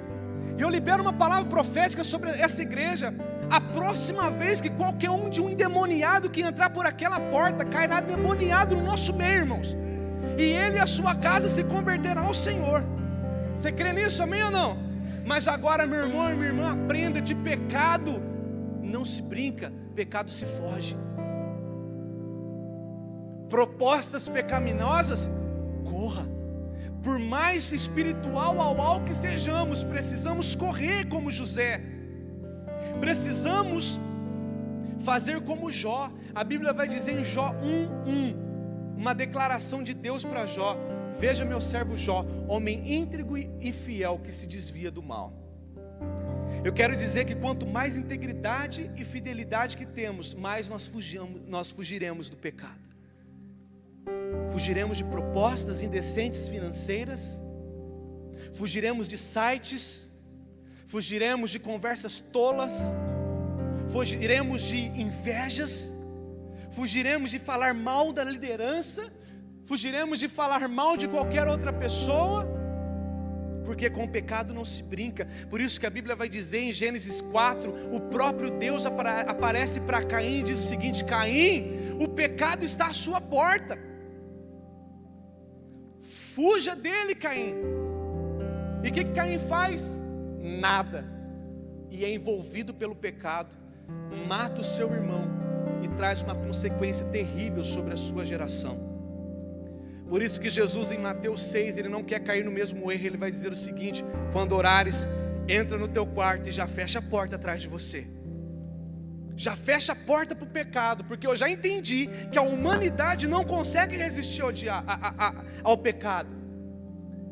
E eu libero uma palavra profética sobre essa igreja. A próxima vez que qualquer um de um endemoniado que entrar por aquela porta, cairá endemoniado no nosso meio, irmãos, e ele e a sua casa se converterão ao Senhor. Você crê nisso, amém ou não? Mas agora, meu irmão e minha irmã, aprenda: de pecado não se brinca, pecado se foge. Propostas pecaminosas, corra. Por mais espiritual que sejamos, precisamos correr como José. Precisamos fazer como Jó. A Bíblia vai dizer em Jó 1:1, uma declaração de Deus para Jó: veja meu servo Jó, homem íntegro e fiel, que se desvia do mal. Eu quero dizer que quanto mais integridade e fidelidade que temos, mais nós fugiremos do pecado. Fugiremos de propostas indecentes financeiras, fugiremos de sites, fugiremos de conversas tolas, fugiremos de invejas, fugiremos de falar mal da liderança, fugiremos de falar mal de qualquer outra pessoa, porque com o pecado não se brinca. Por isso que a Bíblia vai dizer em Gênesis 4, o próprio Deus aparece para Caim e diz o seguinte: Caim, o pecado está à sua porta, fuja dele, Caim. E o que Caim faz? Nada. E é envolvido pelo pecado, mata o seu irmão e traz uma consequência terrível sobre a sua geração. Por isso que Jesus, em Mateus 6, ele não quer cair no mesmo erro. Ele vai dizer o seguinte: quando orares, entra no teu quarto e já fecha a porta atrás de você. Já fecha a porta para o pecado, porque eu já entendi que a humanidade não consegue resistir ao pecado.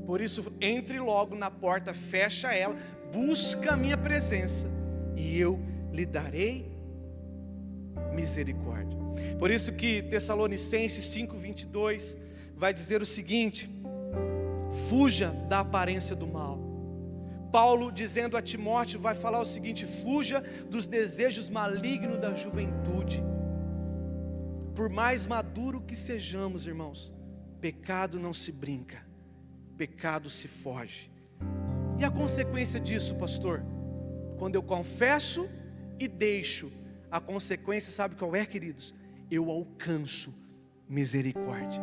Por isso, entre logo na porta, fecha ela, busca a minha presença, e eu lhe darei misericórdia. Por isso que Tessalonicenses 5:22 vai dizer o seguinte: fuja da aparência do mal. Paulo, dizendo a Timóteo, vai falar o seguinte: fuja dos desejos malignos da juventude. Por mais maduro que sejamos, irmãos, pecado não se brinca, pecado se foge. E a consequência disso, pastor? Quando eu confesso e deixo, a consequência, sabe qual é, queridos? Eu alcanço misericórdia.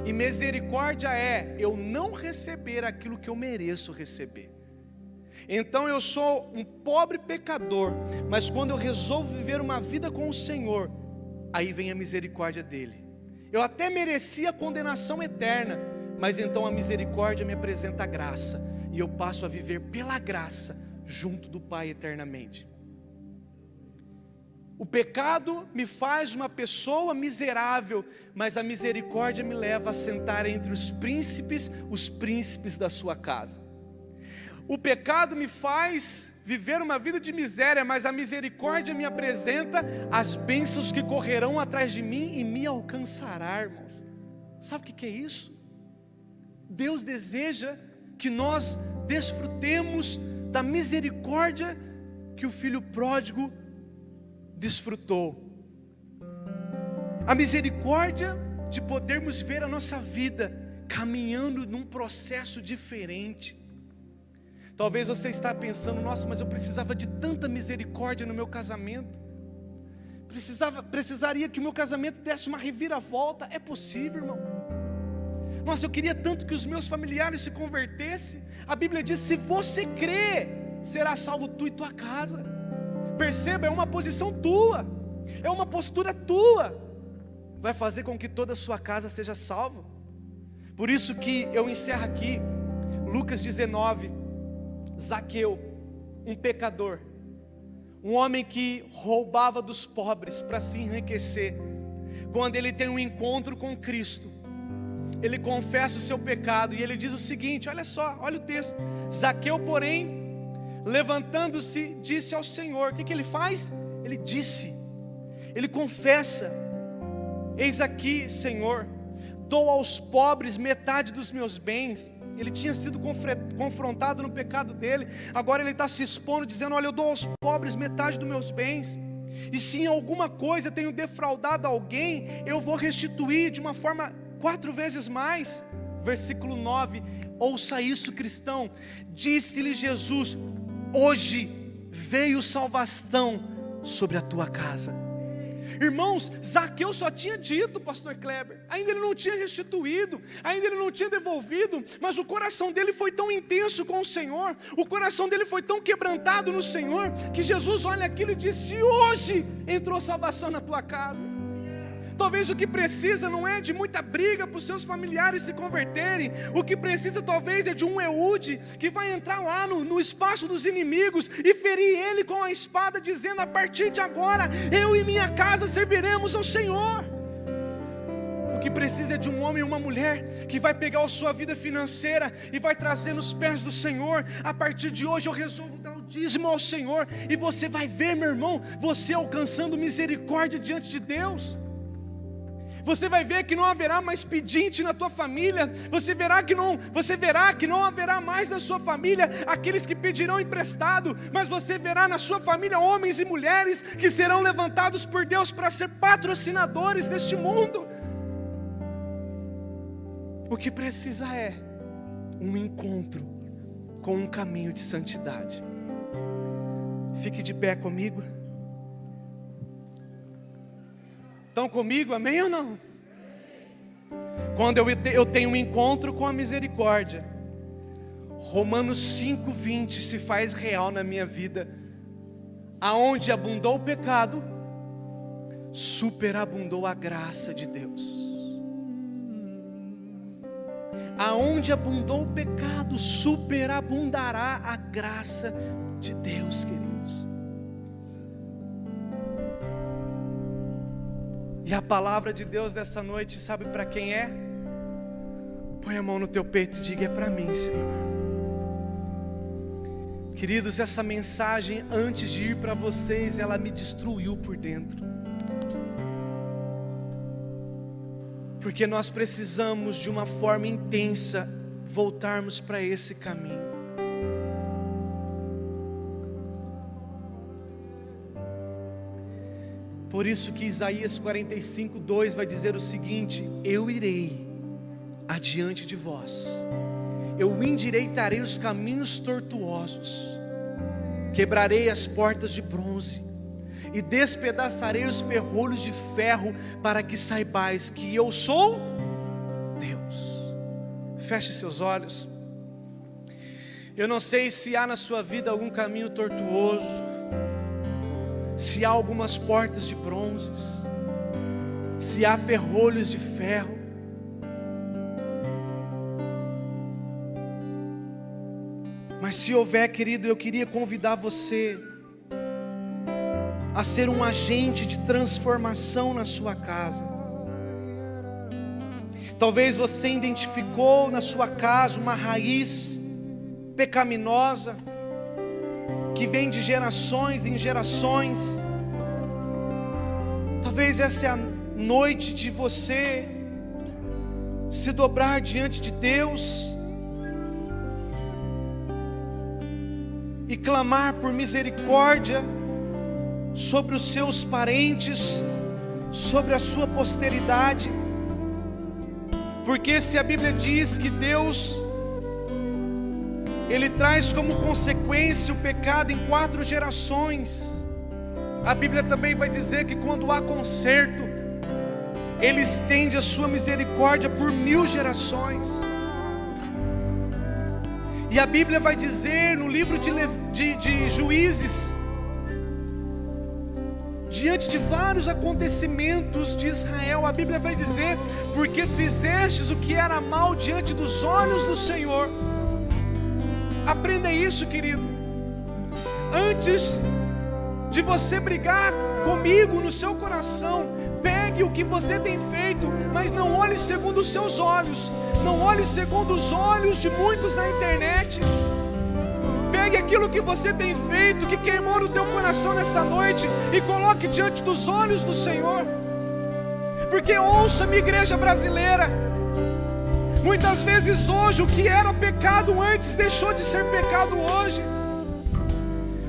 E misericórdia é eu não receber aquilo que eu mereço receber. Então eu sou um pobre pecador, mas quando eu resolvo viver uma vida com o Senhor, aí vem a misericórdia dele. Eu até merecia a condenação eterna, mas então a misericórdia me apresenta a graça, e eu passo a viver pela graça junto do Pai eternamente. O pecado me faz uma pessoa miserável, mas a misericórdia me leva a sentar entre os príncipes da sua casa. O pecado me faz viver uma vida de miséria, mas a misericórdia me apresenta as bênçãos que correrão atrás de mim e me alcançará, irmãos. Sabe o que é isso? Deus deseja que nós desfrutemos da misericórdia que o filho pródigo desfrutou. A misericórdia de podermos ver a nossa vida caminhando num processo diferente. Talvez você está pensando: nossa, mas eu precisava de tanta misericórdia no meu casamento. Precisaria que o meu casamento desse uma reviravolta. É possível, irmão. Nossa, eu queria tanto que os meus familiares se convertessem. A Bíblia diz: se você crê, será salvo tu e tua casa. Perceba, é uma posição tua, é uma postura tua, vai fazer com que toda a sua casa seja salva. Por isso que eu encerro aqui, Lucas 19, Zaqueu, um pecador, um homem que roubava dos pobres para se enriquecer, quando ele tem um encontro com Cristo, ele confessa o seu pecado e ele diz o seguinte, olha só, olha o texto: Zaqueu, porém, levantando-se, disse ao Senhor. O que ele faz? Ele confessa: eis aqui, Senhor, dou aos pobres metade dos meus bens. Ele tinha sido confrontado no pecado dele, agora ele está se expondo, dizendo: olha, eu dou aos pobres metade dos meus bens, e se em alguma coisa tenho defraudado alguém, eu vou restituir de uma forma 4 vezes mais. Versículo 9, ouça isso, cristão: disse-lhe Jesus: hoje veio salvação sobre a tua casa. Irmãos, Zaqueu só tinha dito, pastor Kleber, ainda ele não tinha restituído, ainda ele não tinha devolvido, mas o coração dele foi tão intenso com o Senhor, o coração dele foi tão quebrantado no Senhor, que Jesus olha aquilo e disse: hoje entrou salvação na tua casa. Talvez o que precisa não é de muita briga para os seus familiares se converterem. O que precisa talvez é de um Eude que vai entrar lá no espaço dos inimigos e ferir ele com a espada, dizendo: a partir de agora eu e minha casa serviremos ao Senhor. O que precisa é de um homem e uma mulher que vai pegar a sua vida financeira e vai trazer nos pés do Senhor. A partir de hoje eu resolvo dar o dízimo ao Senhor, e você vai ver, meu irmão, você alcançando misericórdia diante de Deus. Você vai ver que não haverá mais pedinte na tua família. Você verá que não haverá mais na sua família aqueles que pedirão emprestado, mas você verá na sua família homens e mulheres que serão levantados por Deus para ser patrocinadores deste mundo. O que precisa é um encontro com um caminho de santidade. Fique de pé comigo. Estão comigo, amém ou não? Quando eu tenho um encontro com a misericórdia, Romanos 5:20 se faz real na minha vida. Aonde abundou o pecado, superabundou a graça de Deus. Aonde abundou o pecado, superabundará a graça de Deus, queridos. E a palavra de Deus dessa noite, sabe para quem é? Põe a mão no teu peito e diga: é para mim, Senhor. Queridos, essa mensagem, antes de ir para vocês, ela me destruiu por dentro. Porque nós precisamos de uma forma intensa voltarmos para esse caminho. Por isso que Isaías 45:2 vai dizer o seguinte: eu irei adiante de vós, eu endireitarei os caminhos tortuosos, quebrarei as portas de bronze e despedaçarei os ferrolhos de ferro, para que saibais que eu sou Deus. Feche seus olhos. Eu não sei se há na sua vida algum caminho tortuoso, se há algumas portas de bronze, se há ferrolhos de ferro. Mas se houver, querido, eu queria convidar você a ser um agente de transformação na sua casa. Talvez você identificou na sua casa uma raiz pecaminosa, que vem de gerações em gerações. Talvez essa é a noite de você se dobrar diante de Deus e clamar por misericórdia sobre os seus parentes, sobre a sua posteridade. Porque se a Bíblia diz que Deus, Ele traz como consequência o pecado em 4 gerações, a Bíblia também vai dizer que quando há conserto, Ele estende a sua misericórdia por 1000 gerações. E a Bíblia vai dizer no livro de Juízes, diante de vários acontecimentos de Israel, a Bíblia vai dizer: porque fizestes o que era mal diante dos olhos do Senhor. Aprenda isso, querido. Antes de você brigar comigo no seu coração. Pegue o que você tem feito, mas não olhe segundo os seus olhos, não olhe segundo os olhos de muitos na internet. Pegue aquilo que você tem feito, que queimou no teu coração nessa noite, e coloque diante dos olhos do Senhor. Porque ouça-me, igreja brasileira, muitas vezes hoje o que era pecado antes deixou de ser pecado hoje.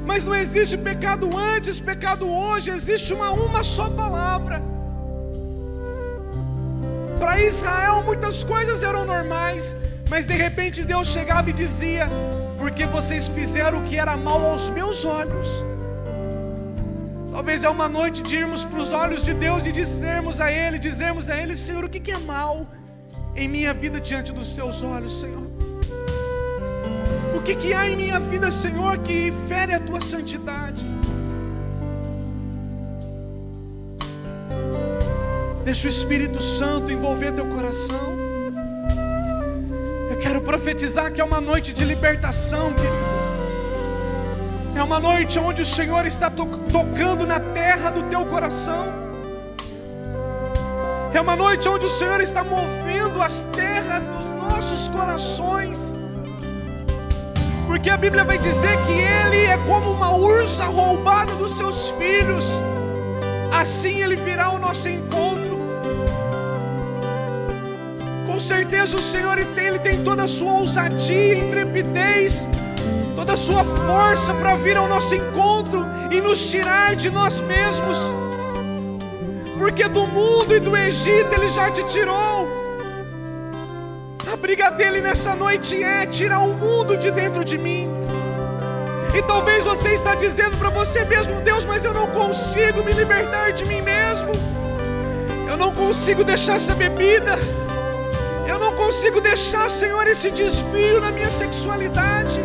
Mas não existe pecado antes, pecado hoje, existe uma só palavra. Para Israel muitas coisas eram normais, mas de repente Deus chegava e dizia: porque vocês fizeram o que era mal aos meus olhos. Talvez é uma noite de irmos para os olhos de Deus e dizermos a Ele: Senhor, o que é mal em minha vida diante dos Teus olhos, Senhor? O que há em minha vida, Senhor, que fere a Tua santidade? Deixa o Espírito Santo envolver teu coração. Eu quero profetizar que é uma noite de libertação, querido. É uma noite onde o Senhor está tocando na terra do teu coração. É uma noite onde o Senhor está movendo as terras dos nossos corações. Porque a Bíblia vai dizer que Ele é como uma ursa roubada dos seus filhos. Assim Ele virá ao nosso encontro. Com certeza o Senhor Ele tem toda a sua ousadia, intrepidez, toda a sua força para vir ao nosso encontro e nos tirar de nós mesmos. Porque do mundo e do Egito Ele já te tirou. A briga dele nessa noite é tirar o mundo de dentro de mim. E talvez você está dizendo para você mesmo: Deus, mas eu não consigo me libertar de mim mesmo. Eu não consigo deixar essa bebida. Eu não consigo deixar, Senhor, esse desvio na minha sexualidade.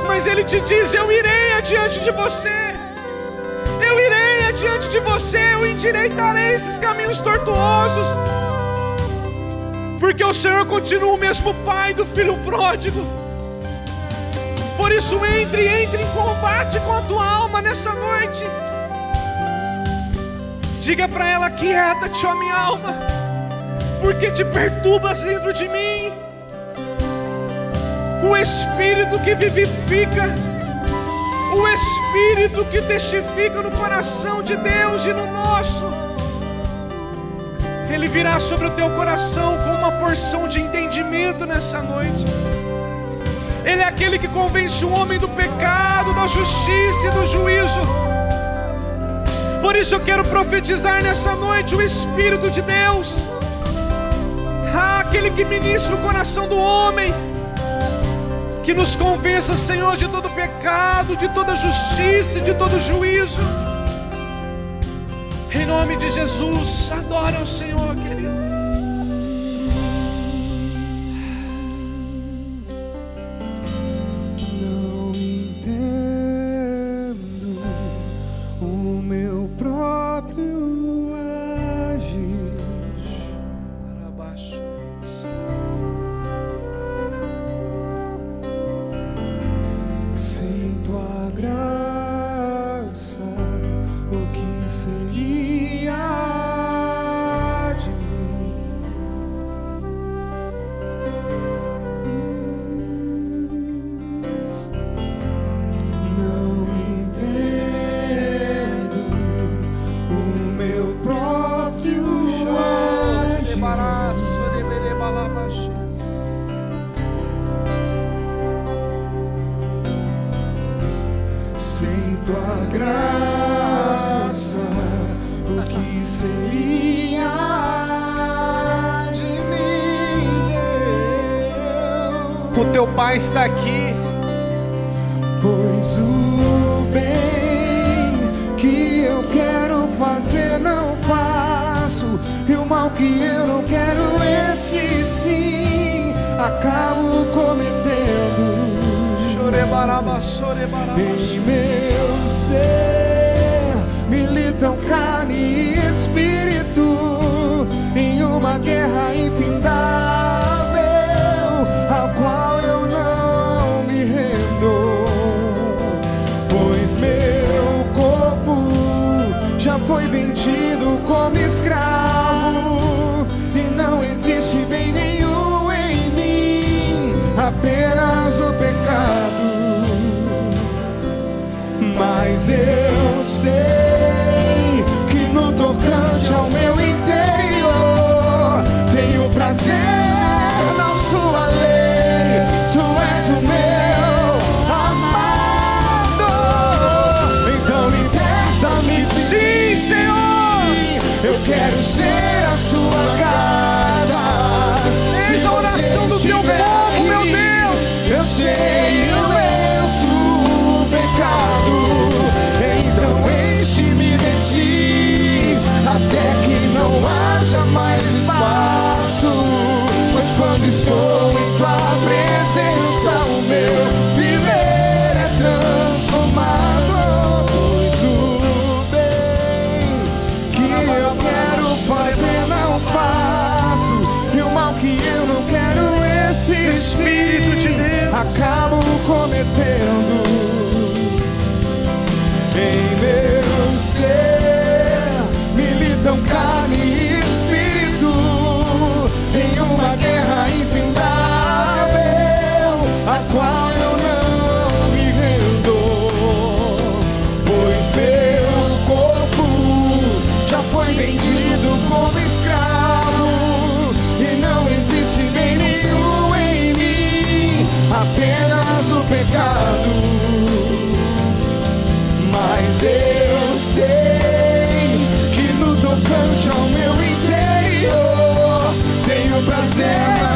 Mas Ele te diz: eu irei adiante de você. Eu irei adiante de você. Eu endireitarei esses caminhos tortuosos. Porque o Senhor continua o mesmo Pai do filho pródigo. Por isso entre em combate com a tua alma nessa noite. Diga para ela: quieta-te, ó minha alma, porque te perturbas dentro de mim. O Espírito que vivifica, o Espírito que testifica no coração de Deus e no nosso, Ele virá sobre o teu coração com uma porção de entendimento nessa noite. Ele é aquele que convence o homem do pecado, da justiça e do juízo. Por isso eu quero profetizar nessa noite o Espírito de Deus, aquele que ministra o coração do homem, que nos convença, Senhor, de todo pecado, de toda justiça e de todo juízo. Em nome de Jesus, adora o Senhor, querido. Não entendo o meu próprio agir. Para baixo. Sem tua graça, o que seria de mim? Não entendo o meu próprio agir. Sem tua graça, o que seria de mim? O teu Pai está aqui. Pois o bem que eu quero fazer não faço, e o mal que eu não quero, esse sim acabo cometendo. Em meu ser militam carne e espírito, em uma guerra infindável, ao qual eu não me rendo. Pois apenas o pecado. Mas eu sei que no tocante ao meu interior tenho prazer na sua lei. Tu és o meu amado, então liberta-me de Sim, Senhor. Eu quero ser a sua casa. Eis a oração do teu povo, meu Deus. Eu sei, eu venço o pecado. Então enche-me de ti, até que não haja mais espaço. Pois quando estou em tua presença, o meu viver é transformado. Pois o bem que eu quero fazer não faço, e o mal que eu não quero, esse Espírito de Deus, acabo cometendo. Em meu ser militam carne e espírito, em uma guerra infindável, a qual eu não me rendo. Pois meu corpo já foi vendido como escravo, e não existe bem nenhum em mim, apenas o pecado. Mas eu sei que no tocante ao meu interior tenho prazer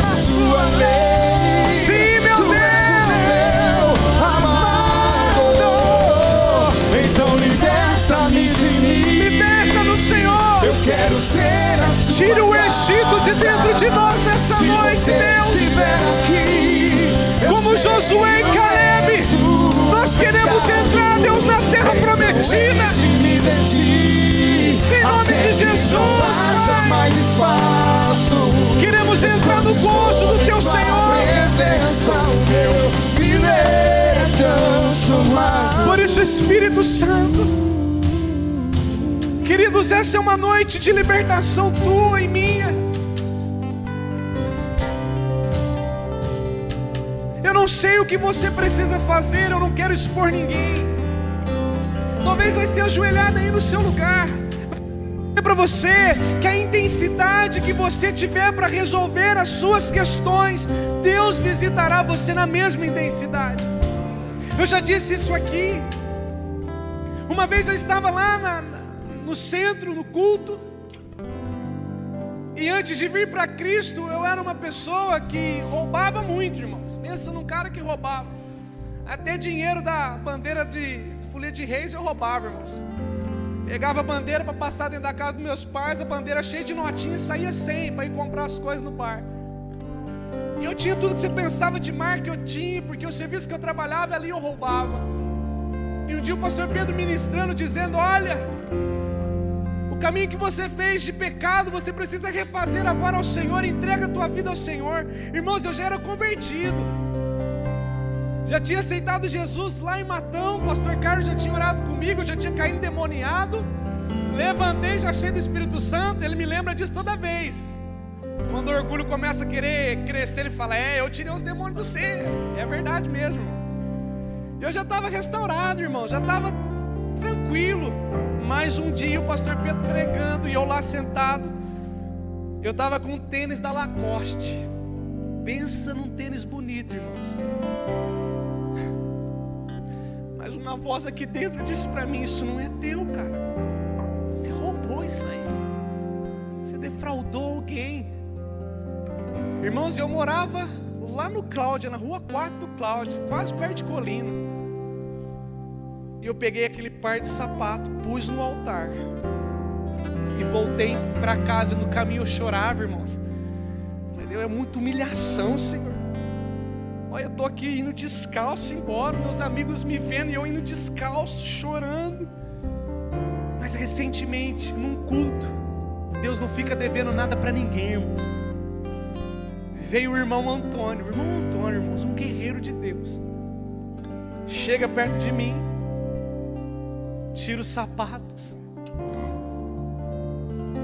na sua lei. Sim, meu Tu Deus. és o meu amado, então liberta-me de mim. Liberta-nos, Senhor. Eu quero ser a sua Tira o casa. Egito de dentro de nós nessa Se noite, você Deus. estiver aqui, eu Como sei Josué e que eu Caleb, venço nós queremos pecado. entrar, Deus, na terra prometida. Enche-me de ti, Em nome até de que Jesus, não haja Pai. mais espaço. Queremos entrar no gozo do teu Senhor. Presença, o meu viver é transformado. Por isso, Espírito Santo, queridos, essa é uma noite de libertação tua e minha. Eu não sei o que você precisa fazer, eu não quero expor ninguém. Talvez vai ser ajoelhado aí no seu lugar. É para você que a intensidade que você tiver para resolver as suas questões, Deus visitará você na mesma intensidade. Eu já disse isso aqui. Uma vez eu estava lá no centro, no culto, e antes de vir para Cristo, eu era uma pessoa que roubava muito, irmãos. Pensa num cara que roubava. Até dinheiro da bandeira de folia de reis eu roubava, irmãos. Pegava a bandeira para passar dentro da casa dos meus pais, a bandeira cheia de notinhas, saía sem para ir comprar as coisas no bar. E eu tinha tudo que você pensava de marca, eu tinha, porque o serviço que eu trabalhava ali eu roubava. E um dia o pastor Pedro ministrando, dizendo: olha, o caminho que você fez de pecado, você precisa refazer agora ao Senhor, entrega a tua vida ao Senhor. Irmãos, eu já era convertido, já tinha aceitado Jesus lá em Matão, o pastor Carlos já tinha orado comigo, eu já tinha caído endemoniado, levantei já cheio do Espírito Santo. Ele me lembra disso toda vez. Quando o orgulho começa a querer crescer, ele fala: eu tirei os demônios do você. É verdade mesmo, irmãos. Eu já estava restaurado, irmão, já estava tranquilo. Mas um dia o pastor Pedro pregando e eu lá sentado, eu estava com um tênis da Lacoste. Pensa num tênis bonito, irmãos. Mas uma voz aqui dentro disse para mim: isso não é teu, cara. Você roubou isso aí. Você defraudou alguém. Irmãos, eu morava lá no Cláudia, na rua 4 do Cláudia, quase perto de Colina. E eu peguei aquele par de sapato, pus no altar e voltei para casa. No caminho eu chorava, irmãos. Falei: é muita humilhação, Senhor. Olha, eu estou aqui indo descalço embora, meus amigos me vendo e eu indo descalço, chorando. Mas recentemente, num culto, Deus não fica devendo nada para ninguém, irmãos. Veio o irmão Antônio, irmãos, um guerreiro de Deus. Chega perto de mim, tira os sapatos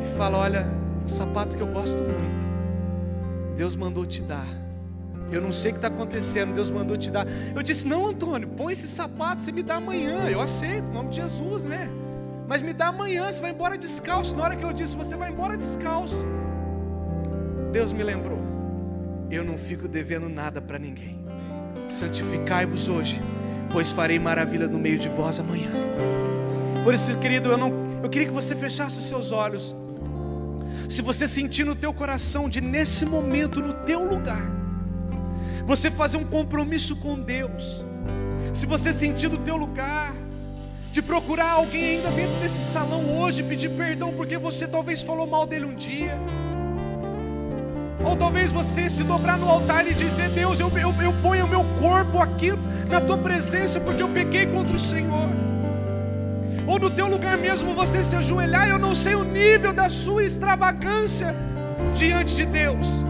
e fala: olha, um sapato que eu gosto muito, Deus mandou te dar. Eu não sei o que está acontecendo, Deus mandou te dar. Eu disse, não, Antônio, põe esse sapato, você me dá amanhã. Eu aceito, em nome de Jesus, né? Mas me dá amanhã, você vai embora descalço. Na hora que eu disse, você vai embora descalço, Deus me lembrou, eu não fico devendo nada para ninguém. Santificai-vos hoje, pois farei maravilha no meio de vós amanhã. Por isso, querido, eu queria que você fechasse os seus olhos. Se você sentir no teu coração de nesse momento, no teu lugar, você fazer um compromisso com Deus. Se você sentir no teu lugar de procurar alguém ainda dentro desse salão hoje, pedir perdão porque você talvez falou mal dele um dia, ou talvez você se dobrar no altar e dizer, Deus, eu ponho o meu corpo aqui na tua presença porque eu pequei contra o Senhor. Ou no teu lugar mesmo você se ajoelhar. Eu não sei o nível da sua extravagância diante de Deus.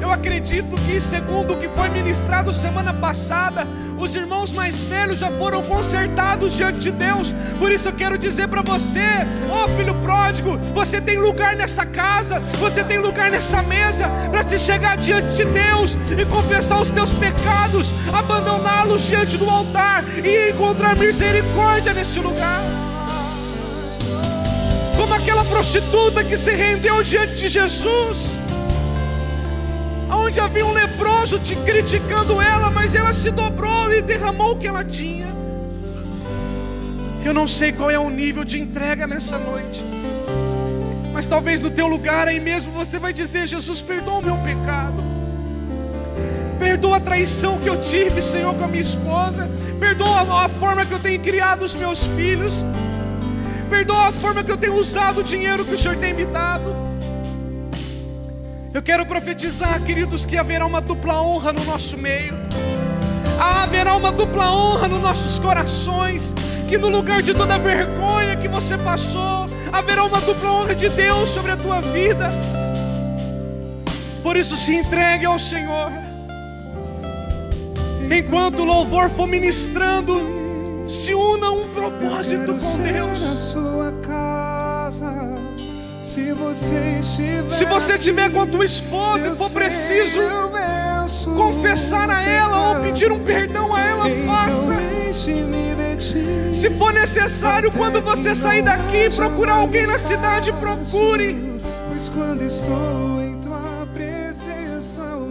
Eu acredito que, segundo o que foi ministrado semana passada, os irmãos mais velhos já foram consertados diante de Deus. Por isso eu quero dizer para você, ó filho pródigo, você tem lugar nessa casa, você tem lugar nessa mesa, para se chegar diante de Deus e confessar os teus pecados, abandoná-los diante do altar e encontrar misericórdia nesse lugar. Como aquela prostituta que se rendeu diante de Jesus, onde havia um leproso te criticando ela, mas ela se dobrou e derramou o que ela tinha. Eu não sei qual é o nível de entrega nessa noite, mas talvez no teu lugar aí mesmo você vai dizer, Jesus, perdoa o meu pecado, perdoa a traição que eu tive, Senhor, com a minha esposa, perdoa a forma que eu tenho criado os meus filhos, perdoa a forma que eu tenho usado o dinheiro que o Senhor tem me dado. Eu quero profetizar, queridos, que haverá uma dupla honra no nosso meio. Haverá uma dupla honra nos nossos corações. Que no lugar de toda a vergonha que você passou, haverá uma dupla honra de Deus sobre a tua vida. Por isso se entregue ao Senhor. Enquanto o louvor for ministrando, se una a um propósito com Deus. Na sua casa. Se você estiver com a tua esposa e for preciso confessar a ela ou pedir um perdão a ela, faça. Se for necessário, quando você sair daqui, procurar alguém na cidade, procure.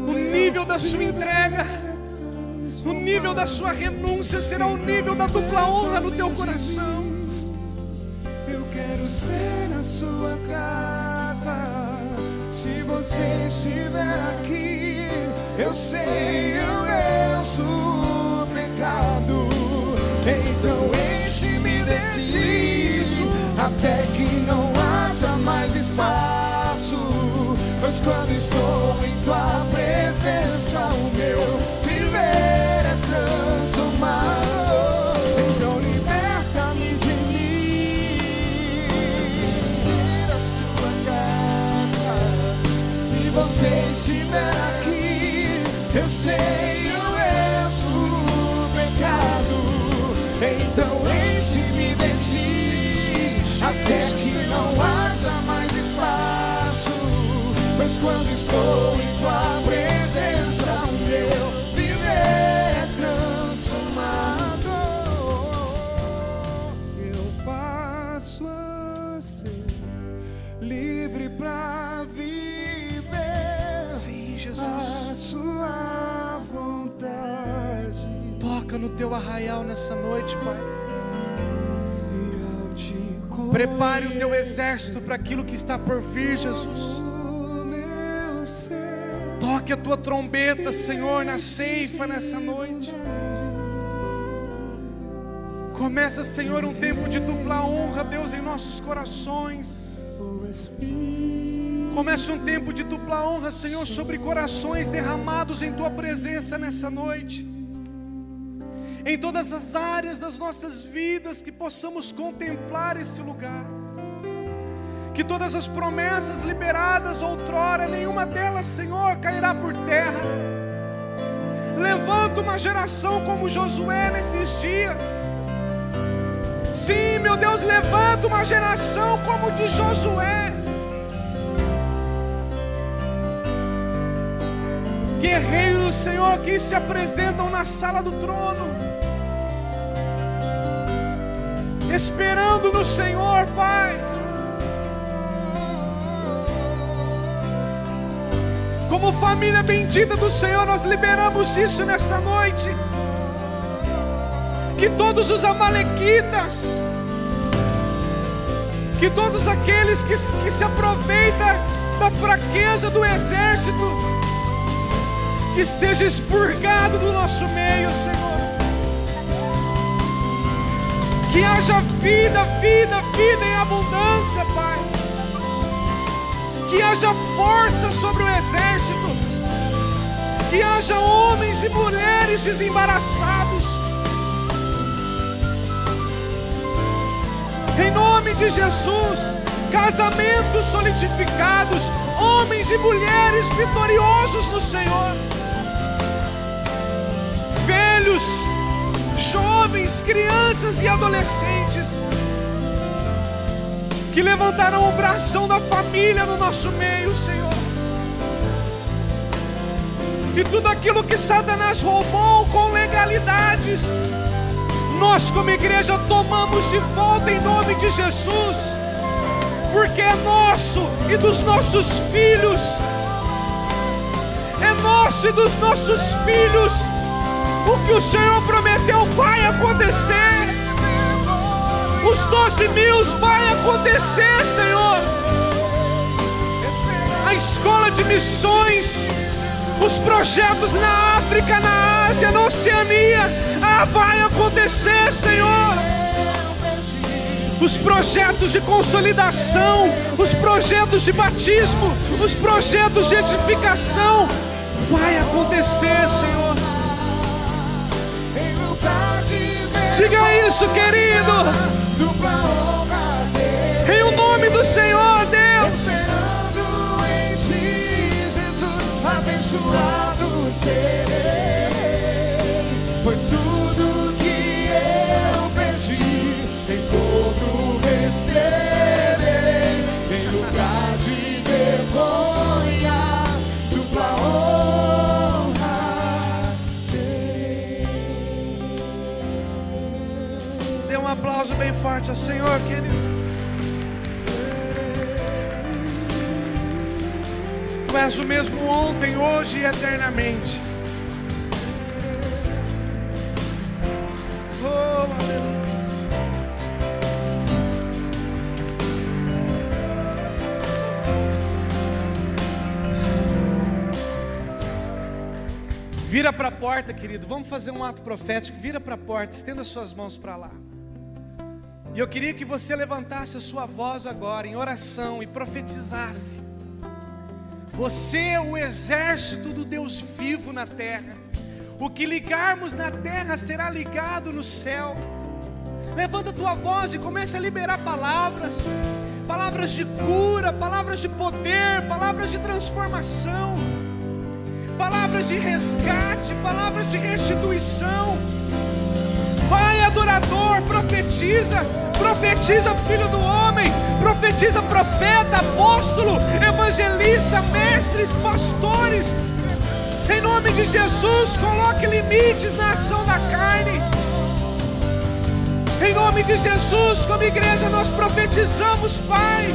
O nível da sua entrega, o nível da sua renúncia será o nível da dupla honra no teu coração. Quero ser na sua casa. Se você estiver aqui, eu sei, eu lenço o pecado. Então enche-me de ti, até que não haja mais espaço. Pois quando estou em tua presença, o meu viver é transformado. Então liberta-me de você estiver aqui, eu sei, eu lenço o pecado. Então enche-me de ti, até que não haja mais espaço. Pois quando estou em tua presença, o meu viver é transformado. Eu passo a ser livre pra viver a sua vontade. Toca no teu arraial nessa noite, Pai. Prepare o teu exército para aquilo que está por vir, Jesus. Toque a tua trombeta, Senhor, na ceifa nessa noite. Começa, Senhor, um tempo de dupla honra, Deus, em nossos corações. Começa um tempo de dupla honra, Senhor, sobre corações derramados em tua presença nessa noite. Em todas as áreas das nossas vidas, que possamos contemplar esse lugar. Que todas as promessas liberadas outrora, nenhuma delas, Senhor, cairá por terra. Levanta uma geração como Josué nesses dias. Sim, meu Deus, levanta uma geração como de Josué. Guerreiros, Senhor, que se apresentam na sala do trono, esperando no Senhor, Pai. Como família bendita do Senhor, nós liberamos isso nessa noite. Que todos os amalequitas, que todos aqueles que se aproveitam da fraqueza do exército, que seja expurgado do nosso meio, Senhor. Que haja vida, vida, vida em abundância, Pai. Que haja força sobre o exército. Que haja homens e mulheres desembaraçados. Em nome de Jesus, casamentos solidificados, homens e mulheres vitoriosos no Senhor. Velhos, jovens, crianças e adolescentes que levantarão o bração da família no nosso meio, Senhor. E tudo aquilo que Satanás roubou com legalidades, nós como igreja tomamos de volta em nome de Jesus, porque é nosso e dos nossos filhos. É nosso e dos nossos filhos. O que o Senhor prometeu vai acontecer. Os 12.000 vai acontecer, Senhor. A escola de missões, os projetos na África, na Ásia, na Oceania, vai acontecer, Senhor. Os projetos de consolidação, os projetos de batismo, os projetos de edificação, vai acontecer, Senhor. Diga isso, querido. Em o nome do Senhor, Deus. Esperando em ti, Jesus, abençoado serei, pois tudo que eu pedi em dobro receberei, em lugar de vergonha, dupla honra dei. Dê um aplauso bem forte ao Senhor, querido. Tu és o mesmo ontem, hoje e eternamente. Oh, aleluia. Vira para a porta, querido. Vamos fazer um ato profético. Vira para a porta, estenda suas mãos para lá. E eu queria que você levantasse a sua voz agora em oração e profetizasse. Você é o exército do Deus vivo na terra. O que ligarmos na terra será ligado no céu. Levanta a tua voz e comece a liberar palavras. Palavras de cura, palavras de poder, palavras de transformação, palavras de resgate, palavras de restituição. Vai, adorador, profetiza. Profetiza, filho do homem. Profetiza, profeta, apóstolo, evangelista, mestres, pastores. Em nome de Jesus, coloque limites na ação da carne. Em nome de Jesus, como igreja, nós profetizamos, Pai,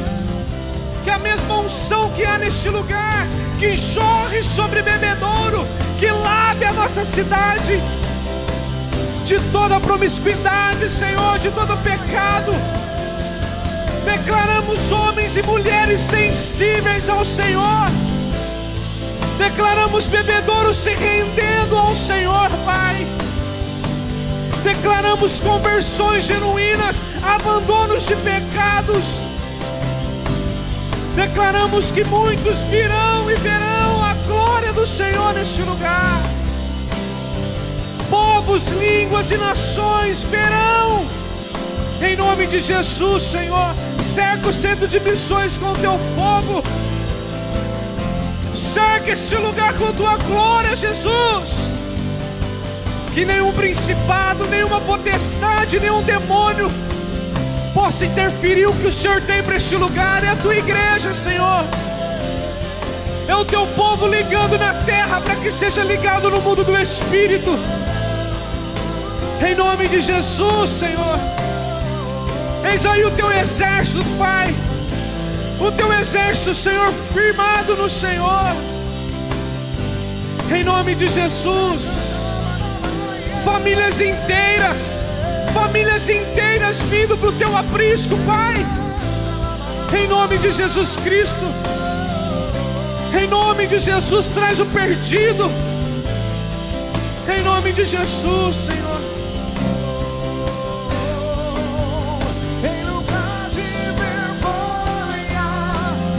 que a mesma unção que há neste lugar, que jorre sobre Bebedouro, que lave a nossa cidade de toda promiscuidade, Senhor, de todo pecado. Declaramos homens e mulheres sensíveis ao Senhor. Declaramos Bebedouro se rendendo ao Senhor, Pai. Declaramos conversões genuínas, abandonos de pecados. Declaramos que muitos virão e verão a glória do Senhor neste lugar. Povos, línguas e nações verão. Em nome de Jesus, Senhor, cerca o centro de missões com o teu fogo. Cerca este lugar com a tua glória, Jesus. Que nenhum principado, nenhuma potestade, nenhum demônio possa interferir o que o Senhor tem para este lugar. É a tua igreja, Senhor. É o teu povo ligando na terra terra para que seja ligado no mundo do Espírito. Em nome de Jesus, Senhor. Eis aí o teu exército, Pai. O teu exército, Senhor, firmado no Senhor. Em nome de Jesus. Famílias inteiras vindo para o teu aprisco, Pai. Em nome de Jesus Cristo. Em nome de Jesus, traz o perdido. Em nome de Jesus, Senhor. Em lugar de vergonha,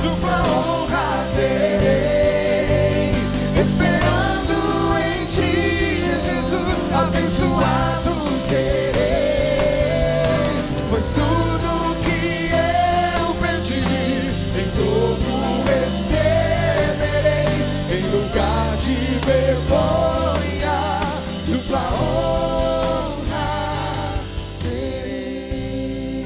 dupla honra terei. Esperando em ti, Jesus, abençoado serei. Pois tudo que eu perdi, em dobro receberei. Em lugar de vergonha, dupla honra terei.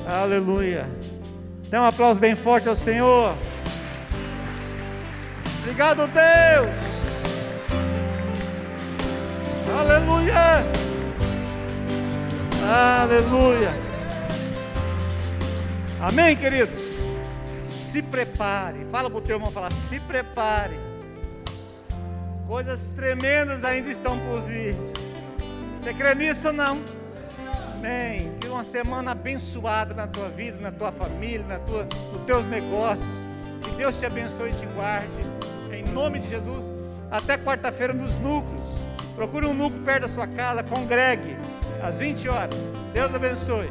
Aleluia. Dê um aplauso bem forte ao Senhor. Obrigado, Deus. Aleluia. Aleluia. Amém, queridos? Se prepare. Fala para o teu irmão, fala, se prepare. Coisas tremendas ainda estão por vir. Você crê nisso ou não? Amém. Que uma semana abençoada na tua vida, na tua família, nos teus negócios. Que Deus te abençoe e te guarde. Em nome de Jesus. Até quarta-feira nos núcleos. Procure um núcleo perto da sua casa. Congregue às 20 horas. Deus abençoe.